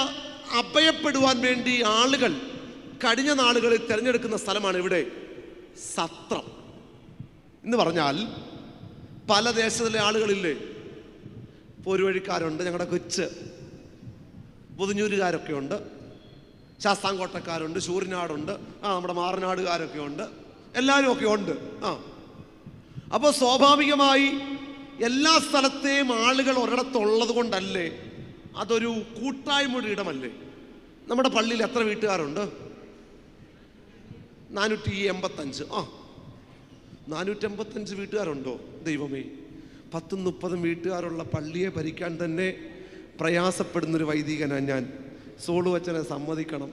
അഭയപ്പെടുവാൻ വേണ്ടി ആളുകൾ കഴിഞ്ഞ നാളുകളിൽ തിരഞ്ഞെടുക്കുന്ന സ്ഥലമാണ് ഇവിടെ സത്രം എന്ന് പറഞ്ഞാൽ. പല ദേശത്തിലെ ആളുകളില്ലേ? പോരുവഴിക്കാരുണ്ട്, ഞങ്ങളുടെ കൊച്ച് പുതുഞ്ഞൂരുകാരൊക്കെ ഉണ്ട്, ശാസ്താംകോട്ടക്കാരുണ്ട്, ശൂരനാടുണ്ട്, നമ്മുടെ മാറനാടുകാരൊക്കെ ഉണ്ട്, എല്ലാവരും ഒക്കെ ഉണ്ട്. അപ്പോൾ സ്വാഭാവികമായി എല്ലാ സ്ഥലത്തെയും ആളുകൾ ഒരിടത്തുള്ളത് കൊണ്ടല്ലേ അതൊരു കൂട്ടായ്മയുടെ ഇടമല്ലേ? നമ്മുടെ പള്ളിയിൽ എത്ര വീട്ടുകാരുണ്ട്? 485. 485 വീട്ടുകാരുണ്ടോ? ദൈവമേ, 10-30 വീട്ടുകാരുള്ള പള്ളിയെ ഭരിക്കാൻ തന്നെ പ്രയാസപ്പെടുന്നൊരു വൈദികനാണ് ഞാൻ. സോളു അച്ഛനെ സമ്മതിക്കണം.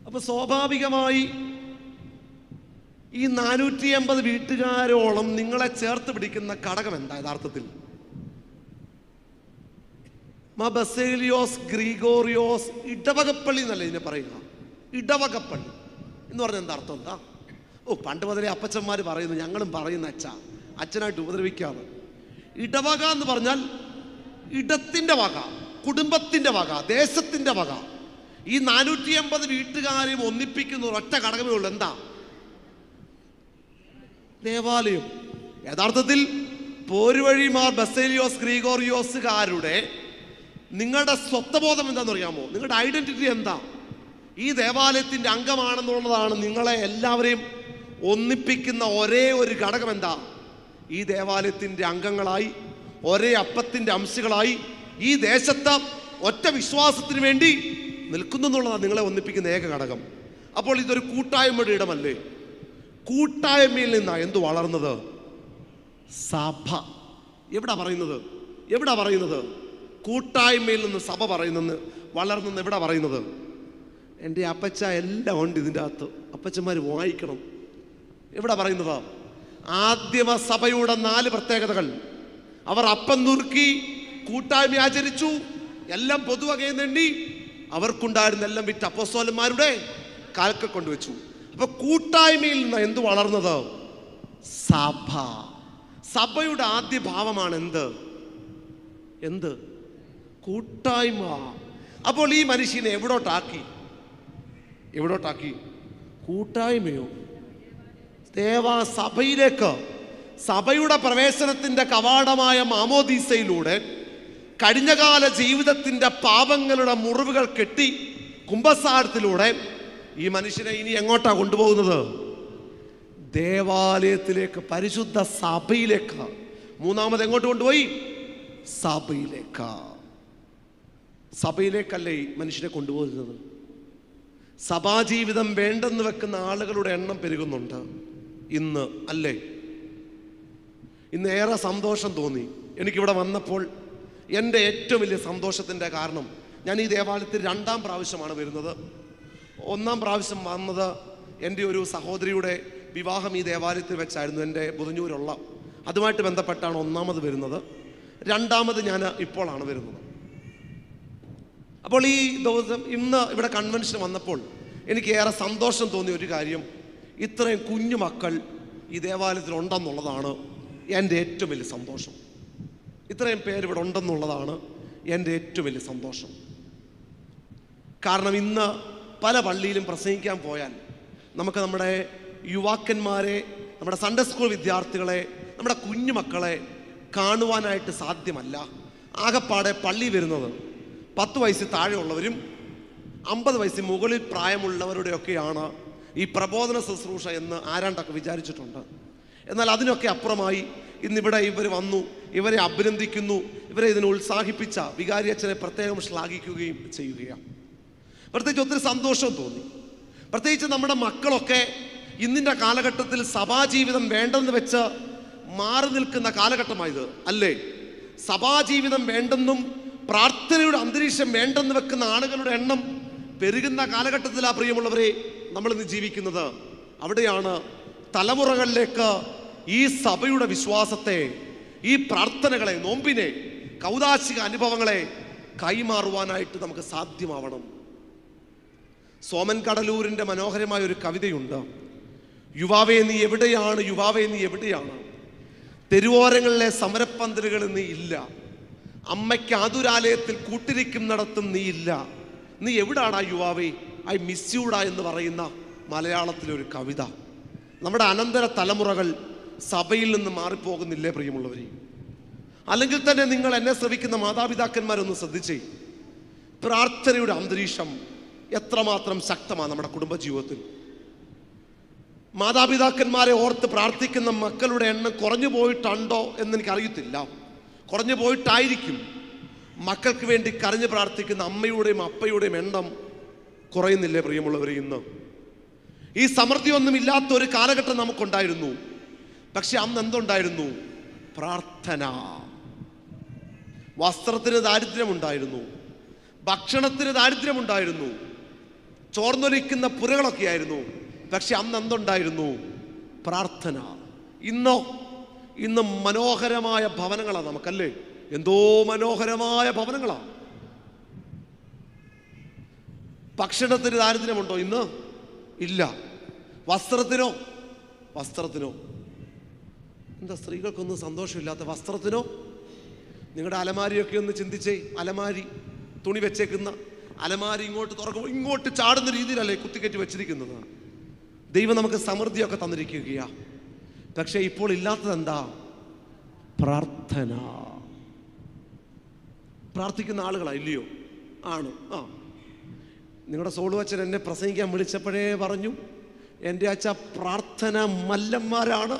അപ്പൊ സ്വാഭാവികമായി ഈ 480 വീട്ടുകാരോളം നിങ്ങളെ ചേർത്ത് പിടിക്കുന്ന ഘടകം എന്താ യഥാർത്ഥത്തിൽ? ബസേലിയോസ് ഗ്രിഗോറിയോസ് ഇടവകപ്പള്ളി എന്നല്ല ഇതിനെ പറയുക. ഇടവകപ്പള്ളി എന്ന് പറഞ്ഞ എന്താ അർത്ഥം? എന്താ? പണ്ട് മുതലേ അപ്പച്ചന്മാർ പറയുന്നു, ഞങ്ങളും പറയുന്ന അച്ഛനായിട്ട് ഉപദ്രവിക്കാതെ. ഇടവക എന്ന് പറഞ്ഞാൽ ഇടത്തിന്റെ വക, കുടുംബത്തിന്റെ വക, ദേശത്തിന്റെ വക. ഈ 480 വീട്ടുകാരെയും ഒന്നിപ്പിക്കുന്ന ഒരൊറ്റ ഘടകമേ ഉള്ളൂ. എന്താ? ദേവാലയം. യഥാർത്ഥത്തിൽ പോരുവഴിമാർ ബസേലിയോസ് ഗ്രിഗോറിയോസുകാരുടെ നിങ്ങളുടെ സ്വത്വബോധം എന്താണെന്ന് അറിയാമോ? നിങ്ങളുടെ ഐഡന്റിറ്റി എന്താ? ഈ ദേവാലയത്തിന്റെ അംഗമാണെന്നുള്ളതാണ് നിങ്ങളെ എല്ലാവരെയും ഒന്നിപ്പിക്കുന്ന ഒരേ ഒരു ഘടകം. എന്താ? ഈ ദേവാലയത്തിന്റെ അംഗങ്ങളായി, ഒരേ അപ്പത്തിന്റെ അംശങ്ങളായി ഈ ദേശത്ത് ഒറ്റ വിശ്വാസത്തിന് വേണ്ടി നിൽക്കുന്നു എന്നുള്ളതാണ് നിങ്ങളെ ഒന്നിപ്പിക്കുന്ന ഏക ഘടകം. അപ്പോൾ ഇതൊരു കൂട്ടായ്മയുടെ ഇടമല്ലേ? കൂട്ടായ്മയിൽ നിന്നാണ് എന്ത് വളർന്നത്? സഭ. എവിടാ പറയുന്നത്? കൂട്ടായ്മയിൽ നിന്ന് സഭ പറയുന്നെന്ന്, വളർന്നെന്ന് എവിടാ പറയുന്നത്? എൻ്റെ അപ്പച്ച എല്ലാം ഉണ്ട് ഇതിൻ്റെ അകത്ത്. അപ്പച്ചന്മാർ വായിക്കണം. എവിടാ പറയുന്നത്? ആദ്യമ സഭയുടെ 4 പ്രത്യേകതകൾ. അവർ അപ്പം നുറുക്കി കൂട്ടായ്മ ആചരിച്ചു, എല്ലാം പൊതുവകയിൽ നേണ്ടി അവർക്കുണ്ടായിരുന്ന എല്ലാം വിറ്റ് അപ്പോസ്തലന്മാരുടെ കാൽക്കൽ കൊണ്ടുവച്ചു. അപ്പൊ കൂട്ടായ്മയിൽ നിന്ന് എന്ത് വളർന്നത്? സഭ. സഭയുടെ ആദ്യ ഭാവമാണ് എന്ത്? കൂട്ടായ്മ. അപ്പോൾ ഈ മനുഷ്യനെ എവിടോട്ടാക്കി? കൂട്ടായ്മയോ? സഭയിലേക്ക്, സഭയുടെ പ്രവേശനത്തിൻ്റെ കവാടമായ മാമോദീസയിലൂടെ കഴിഞ്ഞകാല ജീവിതത്തിൻ്റെ പാപങ്ങളുടെ മുറിവുകൾ കെട്ടി കുമ്പസാരത്തിലൂടെ ഈ മനുഷ്യനെ ഇനി എങ്ങോട്ടാ കൊണ്ടുപോകുന്നത്? ദേവാലയത്തിലേക്ക്, പരിശുദ്ധ സഭയിലേക്ക്. മൂന്നാമത് എങ്ങോട്ട് കൊണ്ടുപോയി? സഭയിലേക്കല്ലേ ഈ മനുഷ്യനെ കൊണ്ടുപോകുന്നത്? സഭാജീവിതം വേണ്ടെന്ന് വെക്കുന്ന ആളുകളുടെ എണ്ണം പെരുകുന്നുണ്ട് ഇന്ന്, അല്ലേ? ഇന്ന് ഏറെ സന്തോഷം തോന്നി എനിക്കിവിടെ വന്നപ്പോൾ. എൻ്റെ ഏറ്റവും വലിയ സന്തോഷത്തിൻ്റെ കാരണം, ഞാൻ ഈ ദേവാലയത്തിൽ 2ാം പ്രാവശ്യമാണ് വരുന്നത്. 1ാം പ്രാവശ്യം വന്നത് എൻ്റെ ഒരു സഹോദരിയുടെ വിവാഹം ഈ ദേവാലയത്തിൽ വെച്ചായിരുന്നു, എൻ്റെ ബുധഞ്ഞൂരുള്ള. അതുമായിട്ട് ബന്ധപ്പെട്ടാണ് 1ാമത് വരുന്നത്. 2ാമത് ഞാൻ ഇപ്പോഴാണ് വരുന്നത്. അപ്പോൾ ഈ ദിവസം ഇന്ന് ഇവിടെ കൺവെൻഷൻ വന്നപ്പോൾ എനിക്ക് ഏറെ സന്തോഷം തോന്നിയ ഒരു കാര്യം, ഇത്രയും കുഞ്ഞു മക്കൾ ഈ ദേവാലയത്തിൽ ഉണ്ടെന്നുള്ളതാണ് എൻ്റെ ഏറ്റവും വലിയ സന്തോഷം. ഇത്രയും പേര് ഇവിടെ ഉണ്ടെന്നുള്ളതാണ് എൻ്റെ ഏറ്റവും വലിയ സന്തോഷം. കാരണം ഇന്ന് പല പള്ളിയിലും പ്രസംഗിക്കാൻ പോയാൽ നമുക്ക് നമ്മുടെ യുവാക്കന്മാരെ, നമ്മുടെ സൺഡേ സ്കൂൾ വിദ്യാർത്ഥികളെ, നമ്മുടെ കുഞ്ഞുമക്കളെ കാണുവാനായിട്ട് സാധ്യമല്ല. ആകപ്പാടെ പള്ളി വരുന്നത് 10 വയസ്സിൽ താഴെയുള്ളവരും 50 വയസ്സിൽ മുകളിൽ പ്രായമുള്ളവരുടെയൊക്കെയാണ് ഈ പ്രബോധന ശുശ്രൂഷ എന്ന് ആരാണ്ടൊക്കെ വിചാരിച്ചിട്ടുണ്ട്. എന്നാൽ അതിനൊക്കെ അപ്പുറമായി ഇന്നിവിടെ ഇവർ വന്നു, ഇവരെ അഭിനന്ദിക്കുന്നു, ഇവരെ ഇതിനെ ഉത്സാഹിപ്പിച്ച വികാരി അച്ഛനെ പ്രത്യേകം ശ്ലാഘിക്കുകയും ചെയ്യുകയാണ്. പ്രത്യേകിച്ച് ഒത്തിരി സന്തോഷം തോന്നി. പ്രത്യേകിച്ച് നമ്മുടെ മക്കളൊക്കെ ഇന്നിൻ്റെ കാലഘട്ടത്തിൽ സഭാജീവിതം വേണ്ടെന്ന് വെച്ച് മാറി നിൽക്കുന്ന കാലഘട്ടമായത്, അല്ലേ? സഭാജീവിതം വേണ്ടെന്നും പ്രാർത്ഥനയുടെ അന്തരീക്ഷം വേണ്ടെന്ന് വെക്കുന്ന ആളുകളുടെ എണ്ണം പെരുകുന്ന കാലഘട്ടത്തിലാണ് പ്രിയമുള്ളവരെ നമ്മളിന്ന് ജീവിക്കുന്നത്. അവിടെയാണ് തലമുറകളിലേക്ക് ഈ സഭയുടെ വിശ്വാസത്തെ, ഈ പ്രാർത്ഥനകളെ, നോമ്പിനെ, കൗദാശിക അനുഭവങ്ങളെ കൈമാറുവാനായിട്ട് നമുക്ക് സാധ്യമാവണം. സോമൻ കടലൂരിൻ്റെ മനോഹരമായ ഒരു കവിതയുണ്ട്. യുവാവേ നീ എവിടെയാണ്, യുവാവേ നീ എവിടെയാണ്? തെരുവോരങ്ങളിലെ സമരപ്പന്തലുകളിൽ നീ ഇല്ല. അമ്മയ്ക്ക് ആതുരാലയത്തിൽ കൂട്ടിരിക്കുന്നിടത്തും നീ ഇല്ല. നീ എവിടാടാ യുവാവേ? ഐ മിസ് യൂടാ എന്ന് പറയുന്ന മലയാളത്തിലൊരു കവിത. നമ്മുടെ അനന്തര തലമുറകൾ സഭയിൽ നിന്ന് മാറിപ്പോകുന്നില്ലേ പ്രിയമുള്ളവരെ? അല്ലെങ്കിൽ തന്നെ നിങ്ങൾ എന്നെ ശ്രവിക്കുന്ന മാതാപിതാക്കന്മാരൊന്ന് ശ്രദ്ധിച്ചേ. പ്രാർത്ഥനയുടെ അന്തരീക്ഷം എത്രമാത്രം ശക്തമാണ് നമ്മുടെ കുടുംബജീവിതത്തിൽ. മാതാപിതാക്കന്മാരെ ഓർത്ത് പ്രാർത്ഥിക്കുന്ന മക്കളുടെ എണ്ണം കുറഞ്ഞു പോയിട്ടുണ്ടോ എന്നെനിക്കറിയത്തില്ല. കുറഞ്ഞു പോയിട്ടായിരിക്കും. മക്കൾക്ക് വേണ്ടി കരഞ്ഞ് പ്രാർത്ഥിക്കുന്ന അമ്മയുടെയും അപ്പയുടെയും എണ്ണം കുറയുന്നില്ലേ പ്രിയമുള്ളവരെ? ഇന്ന് ഈ സമൃദ്ധിയൊന്നും ഇല്ലാത്തൊരു കാലഘട്ടം നമുക്കുണ്ടായിരുന്നു. പക്ഷെ അന്ന് എന്തുണ്ടായിരുന്നു? പ്രാർത്ഥന. വസ്ത്രത്തിന് ദാരിദ്ര്യമുണ്ടായിരുന്നു, ഭക്ഷണത്തിന് ദാരിദ്ര്യമുണ്ടായിരുന്നു, ചോർന്നൊലിക്കുന്ന പുരകളൊക്കെ ആയിരുന്നു. പക്ഷെ അന്ന് എന്തുണ്ടായിരുന്നു? പ്രാർത്ഥന. ഇന്ന് മനോഹരമായ ഭവനങ്ങളാണ് നമുക്കല്ലേ? എന്തോ മനോഹരമായ ഭവനങ്ങളാണ്. ഭക്ഷണത്തിന് ദാരിദ്ര്യമുണ്ടോ ഇന്ന്? ഇല്ല. വസ്ത്രത്തിനോ? എന്താ സ്ത്രീകൾക്കൊന്നും സന്തോഷമില്ലാത്ത വസ്ത്രത്തിനോ? നിങ്ങളുടെ അലമാരിയൊക്കെ ഒന്ന് ചിന്തിച്ചേ. അലമാരി, തുണി വെച്ചേക്കുന്ന അലമാരി ഇങ്ങോട്ട് തുറക്കുമ്പോൾ ഇങ്ങോട്ട് ചാടുന്ന രീതിയിലല്ലേ കുത്തിക്കയറ്റി വെച്ചിരിക്കുന്നത്. ദൈവം നമുക്ക് സമൃദ്ധിയൊക്കെ തന്നിരിക്കുകയാ. പക്ഷെ ഇപ്പോൾ ഇല്ലാത്തത് എന്താ? പ്രാർത്ഥന. പ്രാർത്ഥിക്കുന്ന ആളുകളാ, ഇല്ലയോ? ആണ്. നിങ്ങളുടെ സോളു അച്ഛൻ എന്നെ പ്രസംഗിക്കാൻ വിളിച്ചപ്പോഴേ പറഞ്ഞു, എൻ്റെ അച്ഛ പ്രാർത്ഥന മല്ലന്മാരാണ്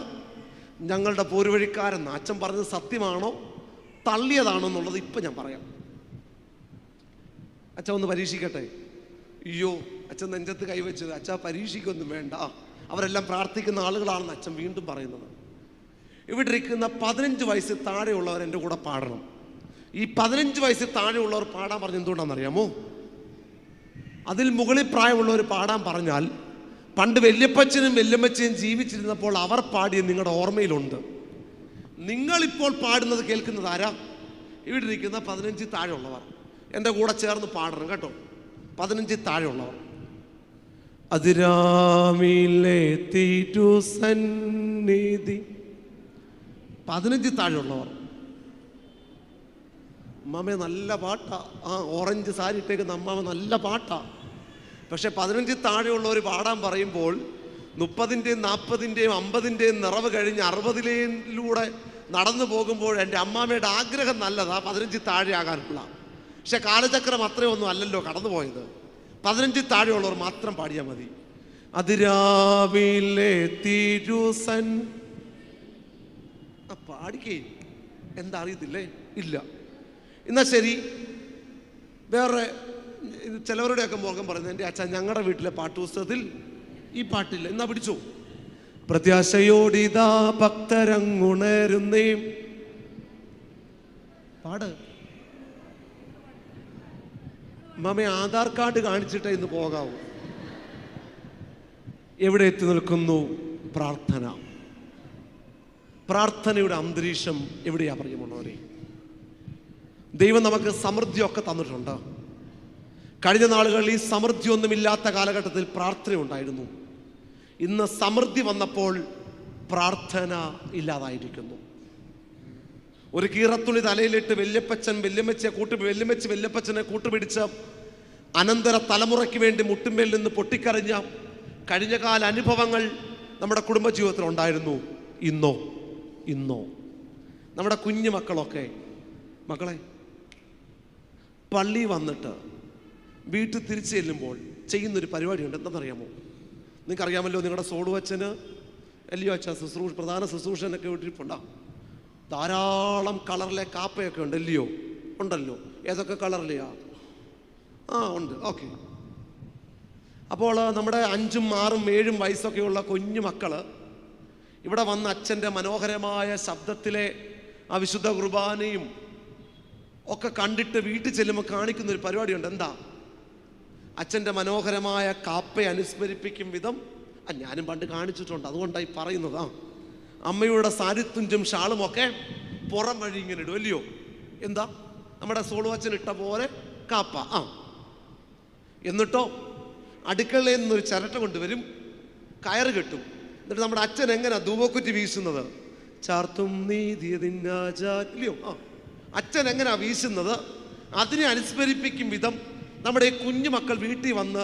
ഞങ്ങളുടെ പോരുവഴിക്കാരെന്ന്. അച്ഛൻ പറഞ്ഞത് സത്യമാണോ തള്ളിയതാണോ എന്നുള്ളത് ഇപ്പം ഞാൻ പറയാം. അച്ഛൻ ഒന്ന് പരീക്ഷിക്കട്ടെ. അയ്യോ, അച്ഛൻ നെഞ്ചത്ത് കൈവച്ചത്. അച്ഛാ പരീക്ഷിക്കൊന്നും വേണ്ട, അവരെല്ലാം പ്രാർത്ഥിക്കുന്ന ആളുകളാണെന്ന് അച്ഛൻ വീണ്ടും പറയുന്നത്. ഇവിടെ ഇരിക്കുന്ന 15 വയസ്സിൽ താഴെയുള്ളവർ എൻ്റെ കൂടെ പാടണം. ഈ 15 വയസ്സിൽ താഴെയുള്ളവർ പാടാൻ പറഞ്ഞ എന്തുകൊണ്ടാണെന്നറിയാമോ? അതിൽ മുകളിൽ പ്രായമുള്ളവർ പാടാൻ പറഞ്ഞാൽ പണ്ട് വല്യപ്പച്ചനും വല്യമ്മച്ചയും ജീവിച്ചിരുന്നപ്പോൾ അവർ പാടിയ നിങ്ങളുടെ ഓർമ്മയിലുണ്ട്. നിങ്ങളിപ്പോൾ പാടുന്നത് കേൾക്കുന്നത് ആരാ? ഇവിടെ ഇരിക്കുന്ന 15 താഴെയുള്ളവർ എൻ്റെ കൂടെ ചേർന്ന് പാടണം കേട്ടോ. 15 താഴെയുള്ളവർ. അതിരാമിലെത്തി സന്നിധി. 15 താഴെയുള്ളവർ അമ്മാമ നല്ല പാട്ടാ, ആ ഓറഞ്ച് സാരി ഇട്ടേക്കുന്ന അമ്മാമ നല്ല പാട്ടാ. പക്ഷെ 15 താഴെയുള്ളവർ പാടാൻ പറയുമ്പോൾ 30-ൻ്റെയും 40-ൻ്റെയും 50-ൻ്റെയും നിറവ് കഴിഞ്ഞ് 60-ലൂടെ നടന്നു പോകുമ്പോൾ എൻ്റെ അമ്മാമ്മയുടെ ആഗ്രഹം നല്ലതാ 15 താഴെ ആകാനുള്ള. പക്ഷെ കാലചക്രം അത്രയൊന്നും അല്ലല്ലോ കടന്നു പോയത്. 15 താഴെയുള്ളവർ മാത്രം പാടിയാൽ മതി. അതിരാവിലെ തിരുസൻ പാടിക്കേ. എന്താ അറിയത്തില്ലേ? ഇല്ല. എന്നാ ശരി, വേറെ ചിലവരുടെയൊക്കെ മുഖം പറയുന്നത്, എൻ്റെ അച്ഛൻ ഞങ്ങളുടെ വീട്ടിലെ പാട്ടുപുസ്തകത്തിൽ ഈ പാട്ടില്ല. എന്നാ പിടിച്ചോ. പ്രത്യാശയോടിതാ ഭക്തരങ്ങുണരുന്നേ പാട്. മാമേ ആധാർ കാർഡ് കാണിച്ചിട്ടേ ഇന്ന് പോകാവൂ. എവിടെ എത്തി നിൽക്കുന്നു പ്രാർത്ഥന? പ്രാർത്ഥനയുടെ അന്തരീക്ഷം എവിടെയാ പ്രിയമുള്ളവരെ? ദൈവം നമുക്ക് സമൃദ്ധിയൊക്കെ തന്നിട്ടുണ്ട്. കഴിഞ്ഞ നാളുകളിൽ ഈ സമൃദ്ധിയൊന്നുമില്ലാത്ത കാലഘട്ടത്തിൽ പ്രാർത്ഥന ഉണ്ടായിരുന്നു. ഇന്ന് സമൃദ്ധി വന്നപ്പോൾ പ്രാർത്ഥന ഇല്ലാതായിരിക്കുന്നു. ഒരു കീറത്തുണി തലയിലിട്ട് വല്യപ്പച്ചനെ കൂട്ടുപിടിച്ച് അനന്തര തലമുറയ്ക്ക് വേണ്ടി മുട്ടുമേൽ നിന്ന് പൊട്ടിക്കരഞ്ഞ കഴിഞ്ഞകാല അനുഭവങ്ങൾ നമ്മുടെ കുടുംബജീവിതത്തിൽ ഉണ്ടായിരുന്നു. ഇന്നോ നമ്മുടെ കുഞ്ഞു മക്കളൊക്കെ, മക്കളെ പള്ളി വന്നിട്ട് വീട്ടിൽ തിരിച്ചു ചെല്ലുമ്പോൾ ചെയ്യുന്നൊരു പരിപാടിയുണ്ട്. എന്താണെന്നറിയാമോ? നിങ്ങൾക്കറിയാമല്ലോ, നിങ്ങളുടെ സോളുവച്ചന് അല്ലയോ അച്ഛൻ പ്രധാന ശുശ്രൂഷനൊക്കെ വീട്ടിരിപ്പുണ്ടാവും. ധാരാളം കളറിലെ കാപ്പയൊക്കെ ഉണ്ട് അല്ലയോ? ഉണ്ടല്ലോ. ഏതൊക്കെ കളറിലെയാ? ഉണ്ട്. ഓക്കെ. അപ്പോൾ നമ്മുടെ 5, 6, 7 വയസ്സൊക്കെയുള്ള കുഞ്ഞു മക്കൾ ഇവിടെ വന്ന് അച്ഛൻ്റെ മനോഹരമായ ശബ്ദത്തിലെ ആ വിശുദ്ധ കുർബാനയും ഒക്കെ കണ്ടിട്ട് വീട്ടിൽ ചെല്ലുമ്പോൾ കാണിക്കുന്നൊരു പരിപാടിയുണ്ട്. എന്താ? അച്ഛൻ്റെ മനോഹരമായ കാപ്പയെ അനുസ്മരിപ്പിക്കും വിധം ഞാനും പണ്ട് കാണിച്ചിട്ടുണ്ട്, അതുകൊണ്ടായി പറയുന്നത്. അമ്മയുടെ സാരിത്തുഞ്ചും ഷാളുമൊക്കെ പുറം വഴി ഇങ്ങനെ ഇടും അല്ലയോ? എന്താ? നമ്മുടെ സോളുവച്ചൻ ഇട്ട പോലെ കാപ്പ. എന്നിട്ടോ അടുക്കളയിൽ നിന്നൊരു ചിരട്ട കൊണ്ടുവരും, കയറ് കെട്ടും. എന്നിട്ട് നമ്മുടെ അച്ഛൻ എങ്ങനെ ധൂപക്കുറ്റി വീശുന്നത്? ചാർത്തും നീതിയതില്ലയോ? അച്ഛൻ എങ്ങനെയാ വീശുന്നത്? അതിനെ അനുസ്മരിപ്പിക്കും വിധം നമ്മുടെ ഈ കുഞ്ഞു മക്കൾ വീട്ടിൽ വന്ന്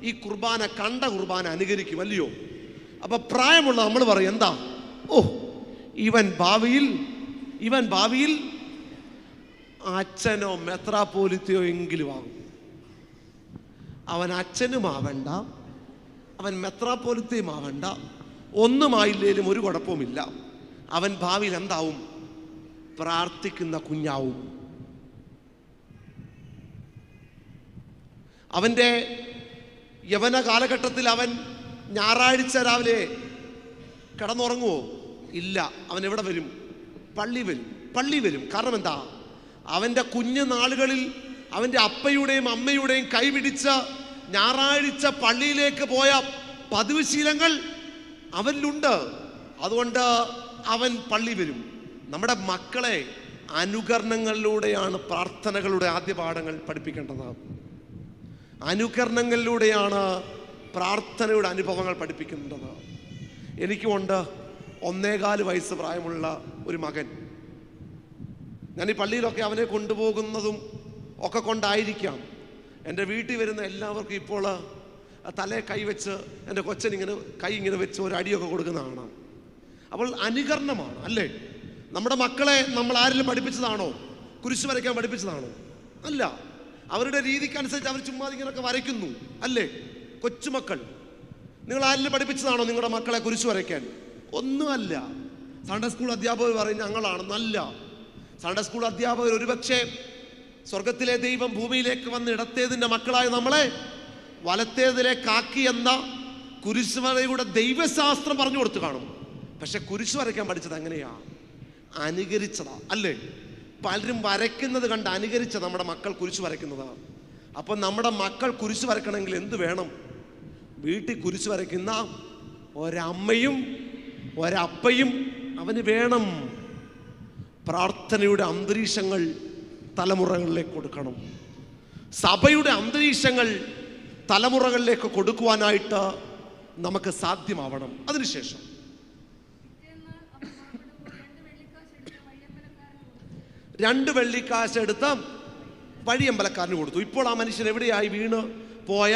ഈ കുർബാന, കണ്ട കുർബാന അനുകരിക്കും അല്ലയോ? അപ്പൊ പ്രായമുള്ള നമ്മൾ പറയും, എന്താ? ഇവൻ ഭാവിയിൽ അച്ഛനോ മെത്രാപ്പോലിത്തയോ എങ്കിലും ആകും. അവൻ അച്ഛനും ആവണ്ട, അവൻ മെത്രാപ്പോലിത്തയും ആവണ്ട, ഒന്നുമായില്ലേലും ഒരു കുഴപ്പവുമില്ല. അവൻ ഭാവിയിൽ എന്താവും? പ്രാർത്ഥിക്കുന്ന കുഞ്ഞാവും. അവൻ്റെ യവന കാലഘട്ടത്തിൽ അവൻ ഞായറാഴ്ച രാവിലെ കിടന്നുറങ്ങുമോ? ഇല്ല. അവൻ എവിടെ വരും? പള്ളി വരും. കാരണം എന്താ? അവൻ്റെ കുഞ്ഞു നാളുകളിൽ അവൻ്റെ അപ്പയുടെയും അമ്മയുടെയും കൈപിടിച്ച ഞായറാഴ്ച പള്ളിയിലേക്ക് പോയ പതിവ് ശീലങ്ങൾ അവനിലുണ്ട്. അതുകൊണ്ട് അവൻ പള്ളി വരും. നമ്മുടെ മക്കളെ അനുകരണങ്ങളിലൂടെയാണ് പ്രാർത്ഥനകളുടെ ആദ്യ പാഠങ്ങൾ പഠിപ്പിക്കേണ്ടത്. അനുകരണങ്ങളിലൂടെയാണ് പ്രാർത്ഥനയുടെ അനുഭവങ്ങൾ പഠിപ്പിക്കേണ്ടത്. എനിക്കുമുണ്ട് 1.25 വയസ്സ് പ്രായമുള്ള ഒരു മകൻ. ഞാൻ ഈ പള്ളിയിലൊക്കെ അവനെ കൊണ്ടുപോകുന്നതും ഒക്കെ കൊണ്ടായിരിക്കാം എൻ്റെ വീട്ടിൽ വരുന്ന എല്ലാവർക്കും ഇപ്പോൾ തലയെ കൈവച്ച് എൻ്റെ കൊച്ചനിങ്ങനെ കൈ ഇങ്ങനെ വെച്ച് ഒരു അടിയൊക്കെ കൊടുക്കുന്നതാണ്. അപ്പോൾ അനുകരണമാണ് അല്ലേ? നമ്മുടെ മക്കളെ നമ്മൾ ആരെങ്കിലും പഠിപ്പിച്ചതാണോ? കുരിശ് വരയ്ക്കാൻ പഠിപ്പിച്ചതാണോ? അല്ല. അവരുടെ രീതിക്കനുസരിച്ച് അവർ ചുമ്മാ ഇങ്ങനെയൊക്കെ വരയ്ക്കുന്നു അല്ലേ? കൊച്ചുമക്കൾ, നിങ്ങൾ ആരെങ്കിലും പഠിപ്പിച്ചതാണോ നിങ്ങളുടെ മക്കളെ കുരിശ് വരയ്ക്കാൻ? ഒന്നുമല്ല. സൺഡേ സ്കൂൾ അധ്യാപകർ പറയും ഞങ്ങളാണ്. നല്ല സൺഡേ സ്കൂൾ അധ്യാപകർ ഒരുപക്ഷെ സ്വർഗത്തിലെ ദൈവം ഭൂമിയിലേക്ക് വന്ന് ഇടത്തേതിൻ്റെ മക്കളായ നമ്മളെ വലത്തേതിലേക്കാക്കി എന്ന കുരിശ് വരയുടെ ദൈവശാസ്ത്രം പറഞ്ഞു കൊടുത്തു കാണും. പക്ഷെ കുരിശ് വരയ്ക്കാൻ പഠിച്ചത് എങ്ങനെയാ? അനുകരിച്ചതാ അല്ലേ? പലരും വരയ്ക്കുന്നത് കണ്ട് അനുകരിച്ച നമ്മുടെ മക്കൾ കുരിശ് വരയ്ക്കുന്നതാണ്. അപ്പം നമ്മുടെ മക്കൾ കുരിശ് വരയ്ക്കണമെങ്കിൽ എന്ത് വേണം? വീട്ടിൽ കുരിശ് വരയ്ക്കുന്ന ഒരമ്മയും ഒരപ്പയും അവന് വേണം. പ്രാർത്ഥനയുടെ അന്തരീക്ഷങ്ങൾ തലമുറകളിലേക്ക് കൊടുക്കണം. സഭയുടെ അന്തരീക്ഷങ്ങൾ തലമുറകളിലേക്ക് കൊടുക്കുവാനായിട്ട് നമുക്ക് സാധ്യമാവണം. അതിനുശേഷം 2 വെള്ളിക്കാശ് എടുത്ത് വഴിയമ്പലക്കാരന് കൊടുത്തു. ഇപ്പോൾ ആ മനുഷ്യൻ എവിടെയായി? വീണ് പോയ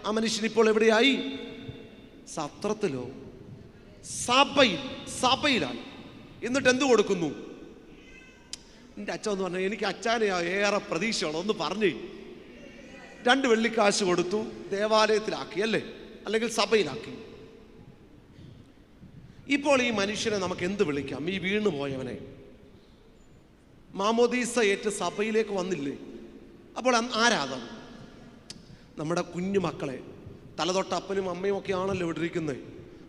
ആ മനുഷ്യൻ ഇപ്പോൾ എവിടെയായി? സത്രത്തിലോ സഭയിലാണ്. എന്നിട്ട് എന്ത് കൊടുക്കുന്നു? എൻ്റെ അച്ഛൻ എന്ന് പറഞ്ഞാൽ എനിക്ക് അച്ഛനെ ഏറെ പ്രതീക്ഷയാണ്. ഒന്ന് പറഞ്ഞേ. 2 വെള്ളിക്കാശ് കൊടുത്തു, ദേവാലയത്തിലാക്കി അല്ലേ, അല്ലെങ്കിൽ സഭയിലാക്കി. ഇപ്പോൾ ഈ മനുഷ്യനെ നമുക്ക് എന്ത് വിളിക്കാം? ഈ വീണു പോയവനെ മാമോദീസ ഏറ്റ് സഭയിലേക്ക് വന്നില്ലേ? അപ്പോൾ ആരാധന? നമ്മുടെ കുഞ്ഞു മക്കളെ, തലതൊട്ട അപ്പനും അമ്മയും ഒക്കെ ആണല്ലോ ഇവിടെ ഇരിക്കുന്നത്.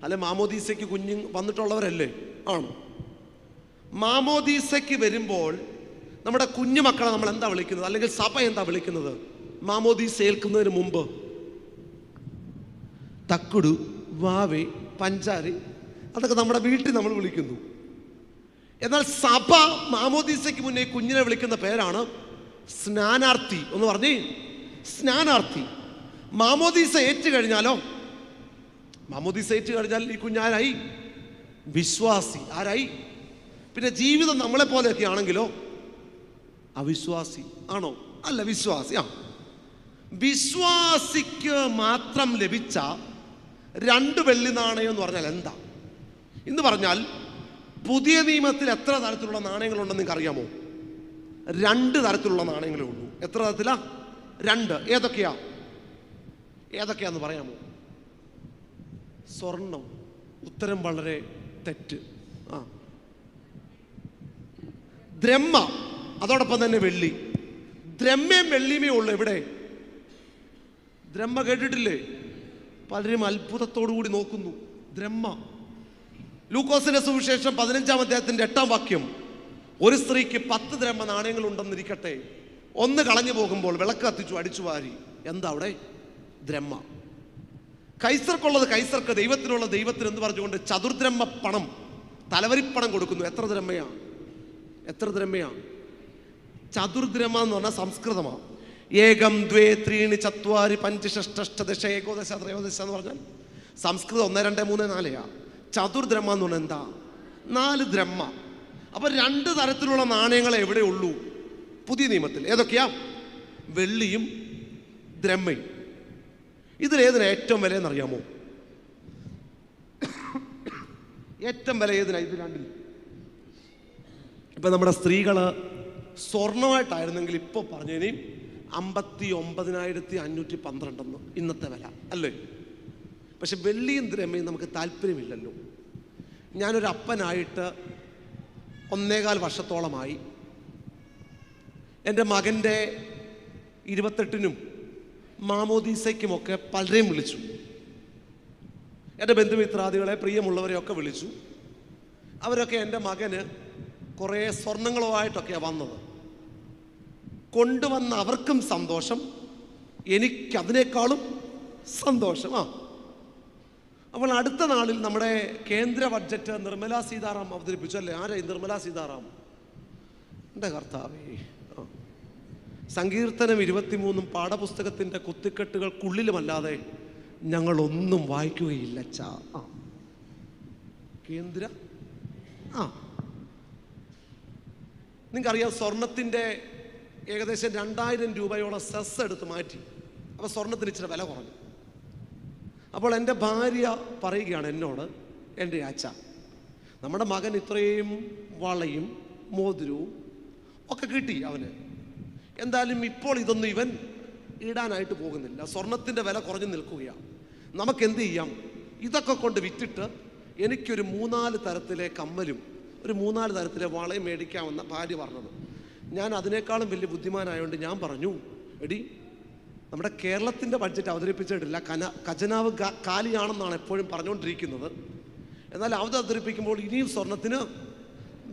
അല്ലെ മാമോദീസയ്ക്ക് കുഞ്ഞു വന്നിട്ടുള്ളവരല്ലേ? ആണ്. മാമോദീസയ്ക്ക് വരുമ്പോൾ നമ്മുടെ കുഞ്ഞു മക്കളെ നമ്മൾ എന്താ വിളിക്കുന്നത്? അല്ലെങ്കിൽ സഭ എന്താ വിളിക്കുന്നത്? മാമോദീസ ഏൽക്കുന്നതിന് മുമ്പ് തക്കുടു, വാവേ, പഞ്ചാരി, അതൊക്കെ നമ്മുടെ വീട്ടിൽ നമ്മൾ വിളിക്കുന്നു. എന്നാൽ സഭ മാമോദീസയ്ക്ക് മുന്നേ കുഞ്ഞിനെ വിളിക്കുന്ന പേരാണ് സ്നാനാർത്ഥി. ഒന്ന് പറഞ്ഞേ, സ്നാനാർത്ഥി. മാമോദീസ ഏറ്റു കഴിഞ്ഞാലോ? മാമോദീസ ഏറ്റു കഴിഞ്ഞാൽ ഈ കുഞ്ഞാരായി? വിശ്വാസി. ആരായി? പിന്നെ ജീവിതം നമ്മളെ പോലെയൊക്കെ ആണെങ്കിലോ അവിശ്വാസി ആണോ? അല്ല, വിശ്വാസി. വിശ്വാസിക്ക് മാത്രം ലഭിച്ച 2 വെള്ളി നാണയം എന്ന് പറഞ്ഞാൽ എന്താ? എന്ന് പറഞ്ഞാൽ പുതിയ നിയമത്തിൽ എത്ര തരത്തിലുള്ള നാണയങ്ങളുണ്ടെന്ന് നിങ്ങൾക്ക് അറിയാമോ? 2 തരത്തിലുള്ള നാണയങ്ങളേ ഉള്ളൂ. എത്ര തരത്തിലാ? 2. ഏതൊക്കെയാന്ന് പറയാമോ? സ്വർണം. ഉത്തരം വളരെ തെറ്റ്. ദ്രഹ്മ, അതോടൊപ്പം തന്നെ വെള്ളി. ദ്രഹ്മയും വെള്ളിയുമേ ഉള്ളൂ. എവിടെ? ദ്രഹ്മ കേട്ടിട്ടില്ലേ? പലരും അത്ഭുതത്തോടു കൂടി നോക്കുന്നു. ദ്രഹ്മ. ലൂക്കോസിന്റെ സുവിശേഷം 15-ാം അധ്യായത്തിന്റെ 8-ാം വാക്യം, ഒരു സ്ത്രീക്ക് 10 ദ്രഹ്മ നാണയങ്ങൾ ഉണ്ടെന്നിരിക്കട്ടെ, 1 കളഞ്ഞു പോകുമ്പോൾ വിളക്ക് കത്തിച്ചു അടിച്ചു വാരി. എന്താ അവിടെ? ദ്രഹ്മ. കൈസർക്കുള്ളത് കൈസർക്ക്, ദൈവത്തിനുള്ള ദൈവത്തിന് എന്ന് പറഞ്ഞുകൊണ്ട് ചതുർദ്രഹ്മ പണം, തലവരിപ്പണം കൊടുക്കുന്നു. എത്ര ദ്രഹ്മയാ? ചതുർദ്രഹ്മ എന്ന് പറഞ്ഞാൽ സംസ്കൃതമാണ്. 1 2 3 4 5 6 8 10 11 13 എന്ന് പറഞ്ഞാൽ സംസ്കൃതം 1 2 3 4. ചതുർദ്രഹ്മ എന്ന് പറഞ്ഞാൽ എന്താ? 4 ദ്രഹ്മ. അപ്പൊ 2 തരത്തിലുള്ള നാണയങ്ങളെ എവിടെ ഉള്ളൂ പുതിയ നിയമത്തിൽ? ഏതൊക്കെയാ? വെള്ളിയും ദ്രഹ്മയും. ഇതിലേതിനാ ഏറ്റവും വില എന്നറിയാമോ? ഏറ്റവും വില ഏതിനാ? ഇത് 2-ൽ. ഇപ്പൊ നമ്മുടെ സ്ത്രീകള് സ്വർണമായിട്ടായിരുന്നെങ്കിൽ ഇപ്പോൾ പറഞ്ഞതിന് 59,512 ഇന്നത്തെ വില അല്ലേ? പക്ഷെ വെള്ളിയും ദ്രഹ്മയും നമുക്ക് താല്പര്യമില്ലല്ലോ. ഞാനൊരു അപ്പനായിട്ട് 1.25 വർഷത്തോളമായി. എൻ്റെ മകൻ്റെ 28-നും മാമോദീസയ്ക്കുമൊക്കെ പലരെയും വിളിച്ചു. എൻ്റെ ബന്ധുമിത്രാദികളെ, പ്രിയമുള്ളവരെയൊക്കെ വിളിച്ചു. അവരൊക്കെ എൻ്റെ മകന് കുറേ സ്വർണങ്ങളുമായിട്ടൊക്കെയാണ് വന്നത്. കൊണ്ടുവന്ന അവർക്കും സന്തോഷം, എനിക്കതിനേക്കാളും സന്തോഷം. അപ്പോൾ അടുത്ത നാളിൽ നമ്മുടെ കേന്ദ്ര ബഡ്ജറ്റ് നിർമ്മലാ സീതാറാം അവതരിപ്പിച്ചു അല്ലേ? ആരാ ഈ നിർമ്മലാ സീതാറാം? എൻ്റെ കർത്താവേ. സങ്കീർത്തനം 23 പാഠപുസ്തകത്തിൻ്റെ കുത്തിക്കെട്ടുകൾക്കുള്ളിലുമല്ലാതെ ഞങ്ങളൊന്നും വായിക്കുകയില്ല. കേന്ദ്ര നിങ്ങൾക്കറിയാം, സ്വർണത്തിൻ്റെ ഏകദേശം 2000 രൂപയോളം സെസ് എടുത്ത് മാറ്റി. അപ്പോൾ സ്വർണത്തിന് ഇച്ചിരി വില കുറഞ്ഞു. അപ്പോൾ എൻ്റെ ഭാര്യ പറയുകയാണ് എന്നോട്, എൻ്റെ അച്ഛ, നമ്മുടെ മകൻ ഇത്രയും വളയും മോതിരവും ഒക്കെ കിട്ടി അവന്, എന്തായാലും ഇപ്പോൾ ഇതൊന്നും ഇവൻ ഇടാനായിട്ട് പോകുന്നില്ല, സ്വർണത്തിൻ്റെ വില കുറഞ്ഞു നിൽക്കുകയാണ്, നമുക്കെന്ത് ചെയ്യാം? ഇതൊക്കെ കൊണ്ട് വിറ്റിട്ട് എനിക്കൊരു 3-4 തരത്തിലെ കമ്മലും ഒരു 3-4 തരത്തിലെ വളയും മേടിക്കാമെന്ന ഭാര്യ പറഞ്ഞത്. ഞാൻ അതിനേക്കാളും വലിയ ബുദ്ധിമാനായതുകൊണ്ട് ഞാൻ പറഞ്ഞു, എടി, നമ്മുടെ കേരളത്തിൻ്റെ ബഡ്ജറ്റ് അവതരിപ്പിച്ചിട്ടില്ല, ഖജനാവ് കാലിയാണെന്നാണ് എപ്പോഴും പറഞ്ഞുകൊണ്ടിരിക്കുന്നത്. എന്നാൽ അവതരിപ്പിക്കുമ്പോൾ ഇനിയും സ്വർണത്തിന്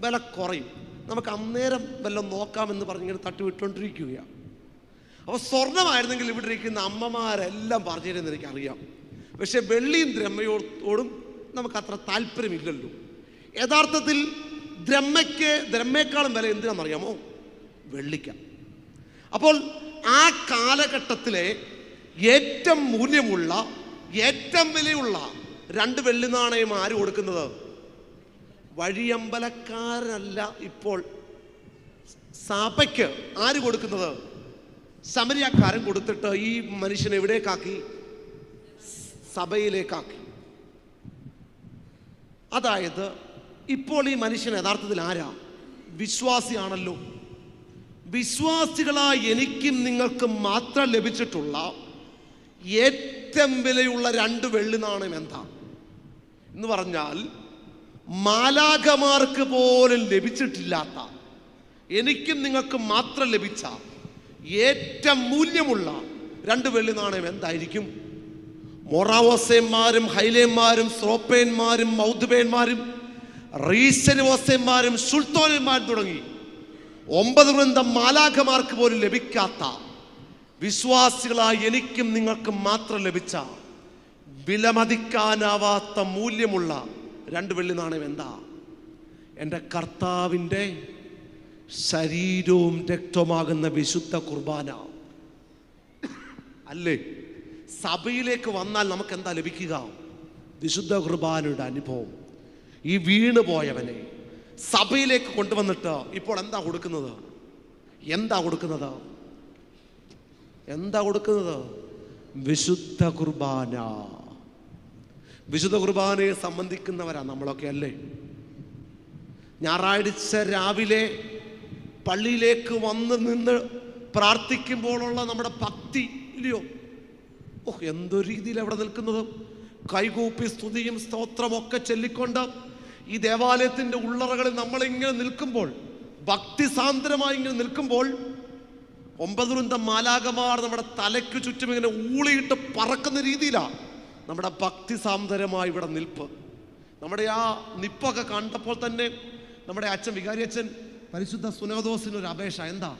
വില കുറയും, നമുക്ക് അന്നേരം വല്ലതും നോക്കാമെന്ന് പറഞ്ഞിങ്ങനെ തട്ടിവിട്ടുകൊണ്ടിരിക്കുകയാണ്. അപ്പോൾ സ്വർണമായിരുന്നെങ്കിൽ ഇവിടെ ഇരിക്കുന്ന അമ്മമാരെല്ലാം പറഞ്ഞിരുന്നെന്ന് എനിക്കറിയാം. പക്ഷെ വെള്ളിയും ദ്രഹ്മയോടും നമുക്കത്ര താല്പര്യമില്ലല്ലോ. യഥാർത്ഥത്തിൽ ദ്രഹ്മയേക്കാളും വില എന്തിനാണെന്നറിയാമോ? വെള്ളിക്ക. അപ്പോൾ ആ കാലഘട്ടത്തിലെ ഏറ്റവും മൂല്യമുള്ള, ഏറ്റവും വിലയുള്ള 2 വെള്ളി നാണയം ആര് കൊടുക്കുന്നത്? വഴിയമ്പലക്കാരനല്ല, ഇപ്പോൾ സഭയ്ക്ക് ആര് കൊടുക്കുന്നത്? ശമരിയക്കാരൻ കൊടുത്തിട്ട് ഈ മനുഷ്യനെ എവിടേക്കാക്കി? സഭയിലേക്കാക്കി. അതായത് ഇപ്പോൾ ഈ മനുഷ്യൻ യഥാർത്ഥത്തിൽ ആരാ? വിശ്വാസിയാണല്ലോ. വിശ്വാസികളായ എനിക്കും നിങ്ങൾക്കും മാത്രം ലഭിച്ചിട്ടുള്ള ഏറ്റവും വിലയുള്ള 2 വെള്ളി നാണയം എന്താ എന്ന് പറഞ്ഞാൽ, മാലാഖമാർക്ക് പോലും ലഭിച്ചിട്ടില്ലാത്ത, എനിക്കും നിങ്ങൾക്കും മാത്രം ലഭിച്ച ഏറ്റവും മൂല്യമുള്ള 2 വെള്ളി നാണയം എന്തായിരിക്കും? മൊറാവോസന്മാരും ഹൈലേന്മാരും സ്രോപ്പേന്മാരും മൗദ്ബേന്മാരും റീസനുവോസന്മാരും സുൽത്താനന്മാരും തുടങ്ങി 9 വൃന്ദം മാലാഖമാർക്ക് പോലും ലഭിക്കാത്ത, വിശ്വാസികളായ എനിക്കും നിങ്ങൾക്കും മാത്രം ലഭിച്ച വിലമതിക്കാനാവാത്ത മൂല്യമുള്ള 2 വെള്ളി നാണയം എന്താ? എൻ്റെ കർത്താവിൻ്റെ ശരീരവും രക്തവുമാകുന്ന വിശുദ്ധ കുർബാന അല്ലേ? സഭയിലേക്ക് വന്നാൽ നമുക്ക് എന്താ ലഭിക്കുക? വിശുദ്ധ കുർബാനയുടെ അനുഭവം. ഈ വീണ് പോയവനെ സഭയിലേക്ക് കൊണ്ടുവന്നിട്ട് ഇപ്പോൾ എന്താ കൊടുക്കുന്നത്? എന്താ കൊടുക്കുന്നത്? എന്താ കൊടുക്കുന്നത്? വിശുദ്ധ കുർബാന. വിശുദ്ധ കുർബാനയെ സംബന്ധിക്കുന്നവരാ നമ്മളൊക്കെ അല്ലേ? ഞായറാഴ്ച രാവിലെ പള്ളിയിലേക്ക് വന്ന് നിന്ന് പ്രാർത്ഥിക്കുമ്പോഴുള്ള നമ്മുടെ ഭക്തി ഇല്ലയോ? എന്തൊരു രീതിയിൽ അവിടെ നിൽക്കുന്നത്! കൈകൂപ്പി സ്തുതിയും സ്തോത്രമൊക്കെ ചൊല്ലിക്കൊണ്ട് ഈ ദേവാലയത്തിൻ്റെ ഉള്ളറകളിൽ നമ്മളിങ്ങനെ നിൽക്കുമ്പോൾ, ഭക്തിസാന്ദ്രമായി ഇങ്ങനെ നിൽക്കുമ്പോൾ, 9 വൃന്ദം മാലാഖമാർ നമ്മുടെ തലയ്ക്ക് ചുറ്റും ഇങ്ങനെ ഊളിയിട്ട് പറക്കുന്ന രീതിയിലാണ് നമ്മുടെ ഭക്തിസാന്ദ്രമായി ഇവിടെ നിൽപ്പ്. നമ്മുടെ ആ നിപ്പൊക്കെ കണ്ടപ്പോൾ തന്നെ നമ്മുടെ അച്ഛൻ, വികാരി അച്ഛൻ പരിശുദ്ധ സുനോദോസിനൊരു അപേക്ഷ. എന്താ?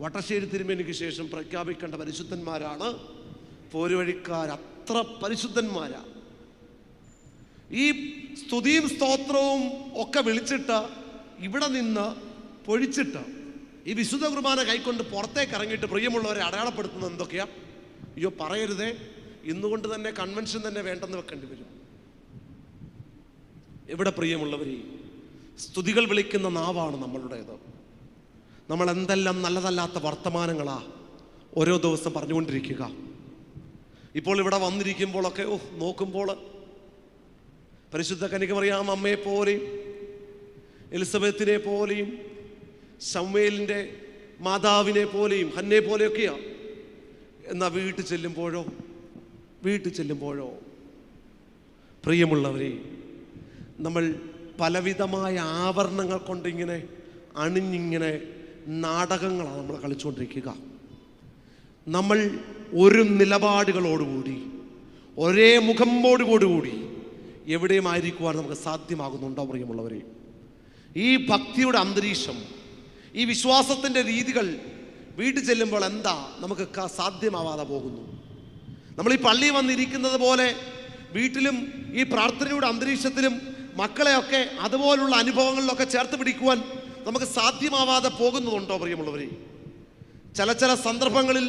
വട്ടശ്ശേരി തിരുമേനിക്ക് ശേഷം പ്രഖ്യാപിക്കേണ്ട പരിശുദ്ധന്മാരാണ് പോരുവഴിക്കാർ. അത്ര പരിശുദ്ധന്മാരാ. ഈ സ്തുതിയും സ്തോത്രവും ഒക്കെ വിളിച്ചിട്ട് ഇവിടെ നിന്ന് പൊഴിച്ചിട്ട് ഈ വിശുദ്ധ കുർബാന കൈക്കൊണ്ട് പുറത്തേക്ക് ഇറങ്ങിയിട്ട് പ്രിയമുള്ളവരെ അടയാളപ്പെടുത്തുന്നത് എന്തൊക്കെയാ? അയ്യോ പറയരുതേ, ഇന്നുകൊണ്ട് തന്നെ കൺവെൻഷൻ തന്നെ വേണ്ടെന്ന് വെക്കേണ്ടി വരും. എവിടെ പ്രിയമുള്ളവരെ, സ്തുതികൾ വിളിക്കുന്ന നാവാണ് നമ്മളുടേത്. നമ്മൾ എന്തെല്ലാം നല്ലതല്ലാത്ത വർത്തമാനങ്ങളാ ഓരോ ദിവസം പറഞ്ഞുകൊണ്ടിരിക്കുക. ഇപ്പോൾ ഇവിടെ വന്നിരിക്കുമ്പോഴൊക്കെ നോക്കുമ്പോൾ പരിശുദ്ധ കന്യകമറിയാം അമ്മയെ പോലെയും എലിസബത്തിനെ പോലെയും ശമൂവേലിൻ്റെ മാതാവിനെ പോലെയും ഹന്നെ പോലെയൊക്കെയാ. എന്നാൽ വീട്ടിൽ ചെല്ലുമ്പോഴോ പ്രിയമുള്ളവരെ, നമ്മൾ പലവിധമായ ആഭരണങ്ങൾ കൊണ്ടിങ്ങനെ അണിഞ്ഞിങ്ങനെ നാടകങ്ങളാണ് നമ്മൾ കളിച്ചുകൊണ്ടിരിക്കുക. നമ്മൾ ഒരു നിലപാടുകളോടുകൂടി, ഒരേ മുഖമ്പോടുകൂടി എവിടെയും ആയിരിക്കുവാൻ നമുക്ക് സാധ്യമാകുന്നുണ്ടോ പ്രിയമുള്ളവരെ? ഈ ഭക്തിയുടെ അന്തരീക്ഷം, ഈ വിശ്വാസത്തിൻ്റെ രീതികൾ വീട്ടിൽ ചെല്ലുമ്പോൾ എന്താ നമുക്ക് സാധ്യമാവാതെ പോകുന്നു? നമ്മൾ ഈ പള്ളി വന്നിരിക്കുന്നത് പോലെ വീട്ടിലും ഈ പ്രാർത്ഥനയുടെ അന്തരീക്ഷത്തിലും മക്കളെയൊക്കെ അതുപോലുള്ള അനുഭവങ്ങളിലൊക്കെ ചേർത്ത് പിടിക്കുവാൻ നമുക്ക് സാധ്യമാവാതെ പോകുന്നതുണ്ടോ പ്രിയമുള്ളവരെ? ചില സന്ദർഭങ്ങളിൽ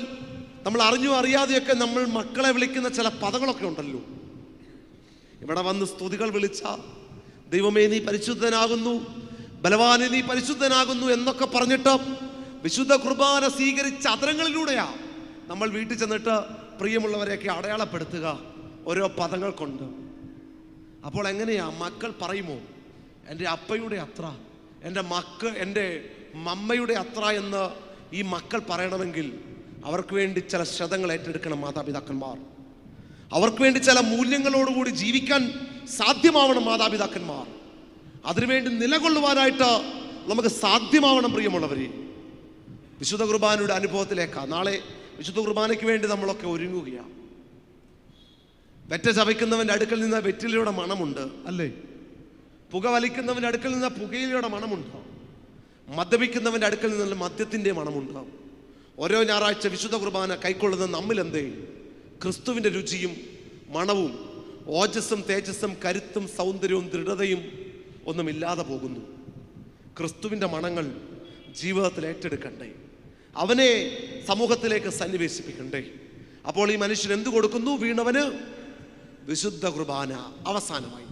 നമ്മൾ അറിഞ്ഞോ അറിയാതെയൊക്കെ നമ്മൾ മക്കളെ വിളിക്കുന്ന ചില പദങ്ങളൊക്കെ ഉണ്ടല്ലോ. ഇവിടെ വന്ന് സ്തുതികൾ വിളിച്ച ദൈവമേ നീ പരിശുദ്ധനാകുന്നു, ബലവാനെ നീ പരിശുദ്ധനാകുന്നു എന്നൊക്കെ പറഞ്ഞിട്ട് വിശുദ്ധ കുർബാന സ്വീകരിച്ച അതരങ്ങളിലൂടെയാ നമ്മൾ വീട്ടിൽ ചെന്നിട്ട് പ്രിയമുള്ളവരെയൊക്കെ അടയാളപ്പെടുത്തുക ഓരോ പദങ്ങൾ കൊണ്ട്. അപ്പോൾ എങ്ങനെയാ മക്കൾ പറയുമോ എൻ്റെ അപ്പയുടെ അത്ര, എൻ്റെ മമ്മയുടെ അത്ര എന്ന് ഈ മക്കൾ പറയണമെങ്കിൽ അവർക്ക് വേണ്ടി ചില ശ്രദ്ധകൾ ഏറ്റെടുക്കണം മാതാപിതാക്കന്മാർ. അവർക്ക് വേണ്ടി ചില മൂല്യങ്ങളോടുകൂടി ജീവിക്കാൻ സാധ്യമാവണം മാതാപിതാക്കന്മാർ. അതിനുവേണ്ടി നിലകൊള്ളുവാനായിട്ട് നമുക്ക് സാധ്യമാവണം പ്രിയമുള്ളവരെ. വിശുദ്ധ കുർബാനയുടെ അനുഭവത്തിലേക്കാണ് നാളെ വിശുദ്ധ കുർബാനയ്ക്ക് വേണ്ടി നമ്മളൊക്കെ ഒരുങ്ങുകയാണ്. വെറ്റ ചവയ്ക്കുന്നവൻ്റെ അടുക്കൽ നിന്ന് വെറ്റിലയുടെ മണമുണ്ട് അല്ലേ? പുക വലിക്കുന്നവൻ്റെ അടുക്കൽ നിന്ന് പുകയിലയുടെ മണമുണ്ട്. മദ്യപിക്കുന്നവൻ്റെ അടുക്കൽ നിന്നുള്ള മദ്യത്തിൻ്റെ മണമുണ്ട്. ഓരോ ഞായറാഴ്ച വിശുദ്ധ കുർബാന കൈക്കൊള്ളുന്ന നമ്മിലെന്തേ ക്രിസ്തുവിൻ്റെ രുചിയും മണവും ഓജസ്സും തേജസ്സും കരുത്തും സൗന്ദര്യവും ദൃഢതയും ഒന്നുമില്ലാതെ പോകുന്നു. ക്രിസ്തുവിൻ്റെ മണങ്ങൾ ജീവിതത്തിൽ ഏറ്റെടുക്കണ്ടേ? അവനെ സമൂഹത്തിലേക്ക് സന്നിവേശിപ്പിക്കണ്ടേ? അപ്പോൾ ഈ മനുഷ്യൻ എന്തു കൊടുക്കുന്നു? വീണവന് വിശുദ്ധ കുർബാന. അവസാനമായി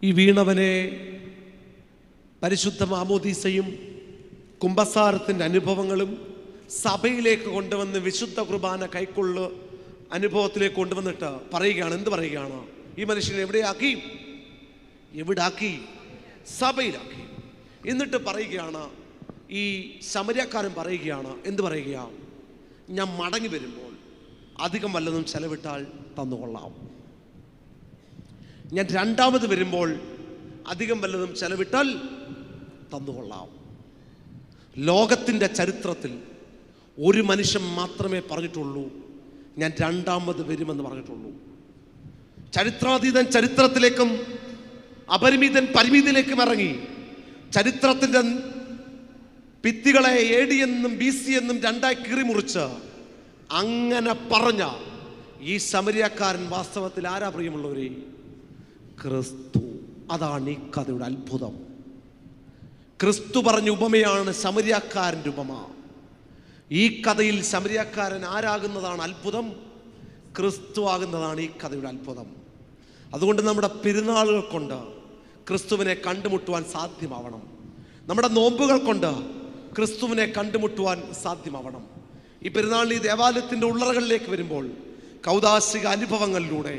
ഈ വീണവനെ പരിശുദ്ധ മാമോദീസയും കുമ്പസാരത്തിൻ്റെ അനുഭവങ്ങളും സഭയിലേക്ക് കൊണ്ടുവന്ന് വിശുദ്ധ കുർബാന കൈക്കൊള്ളു അനുഭവത്തിലേക്ക് കൊണ്ടുവന്നിട്ട് പറയുകയാണ്. എന്ത് പറയുകയാണ്? ഈ മനുഷ്യനെ എവിടെയാക്കി? സഭയിലാക്കി. എന്നിട്ട് പറയുകയാണ്, ഈ ശമര്യക്കാരൻ പറയുകയാണ്, എന്ത് പറയുകയാണ്? ഞാൻ മടങ്ങി വരുമ്പോൾ അധികം വല്ലതും ചെലവിട്ടാൽ തന്നുകൊള്ളാം. ഞാൻ രണ്ടാമത് വരുമ്പോൾ അധികം വല്ലതും ചെലവിട്ടാൽ തന്നുകൊള്ളാം. ലോകത്തിൻ്റെ ചരിത്രത്തിൽ ഒരു മനുഷ്യൻ മാത്രമേ പറഞ്ഞിട്ടുള്ളൂ, ഞാൻ രണ്ടാമത് വരുമെന്ന് പറഞ്ഞിട്ടുള്ളൂ. ചരിത്രാതീതൻ ചരിത്രത്തിലേക്കും അപരിമിതൻ പരിമിതിയിലേക്കും ഇറങ്ങി ചരിത്രത്തിൻ്റെ ഭിത്തികളെ AD എന്നും BC എന്നും രണ്ടായി കീറിമുറിച്ച് അങ്ങനെ പറഞ്ഞ ഈ ശമര്യക്കാരൻ വാസ്തവത്തിൽ ആരാ പ്രിയമുള്ളവരെ? ക്രിസ്തു. അതാണ് ഈ കഥയുടെ അത്ഭുതം. ക്രിസ്തു പറഞ്ഞ ഉപമയാണ് ശമര്യക്കാരൻ്റെ ഉപമ. ഈ കഥയിൽ ശമര്യക്കാരൻ ആരാകുന്നതാണ് അത്ഭുതം? ക്രിസ്തു ആകുന്നതാണ് ഈ കഥയുടെ അത്ഭുതം. അതുകൊണ്ട് നമ്മുടെ പെരുന്നാളുകൾ കൊണ്ട് ക്രിസ്തുവിനെ കണ്ടുമുട്ടുവാൻ സാധ്യമാവണം. നമ്മുടെ നോമ്പുകൾ കൊണ്ട് ക്രിസ്തുവിനെ കണ്ടുമുട്ടുവാൻ സാധ്യമാവണം. ഈ പെരുന്നാളിൽ ഈ ദേവാലയത്തിൻ്റെ ഉള്ളറകളിലേക്ക് വരുമ്പോൾ കൗദാശിക അനുഭവങ്ങളിലൂടെ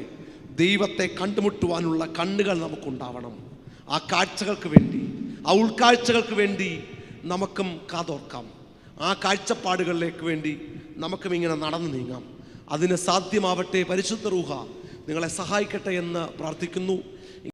ദൈവത്തെ കണ്ടുമുട്ടുവാനുള്ള കണ്ണുകൾ നമുക്കുണ്ടാവണം. ആ കാഴ്ചകൾക്ക് വേണ്ടി, ആ ഉൾക്കാഴ്ചകൾക്ക് വേണ്ടി നമുക്കും കാതോർക്കാം. ആ കാഴ്ചപ്പാടുകളിലേക്ക് വേണ്ടി നമുക്കും ഇങ്ങനെ നടന്നു നീങ്ങാം. അതിന് സാധ്യമാവട്ടെ. പരിശുദ്ധ റൂഹ നിങ്ങളെ സഹായിക്കട്ടെ എന്ന് പ്രാർത്ഥിക്കുന്നു.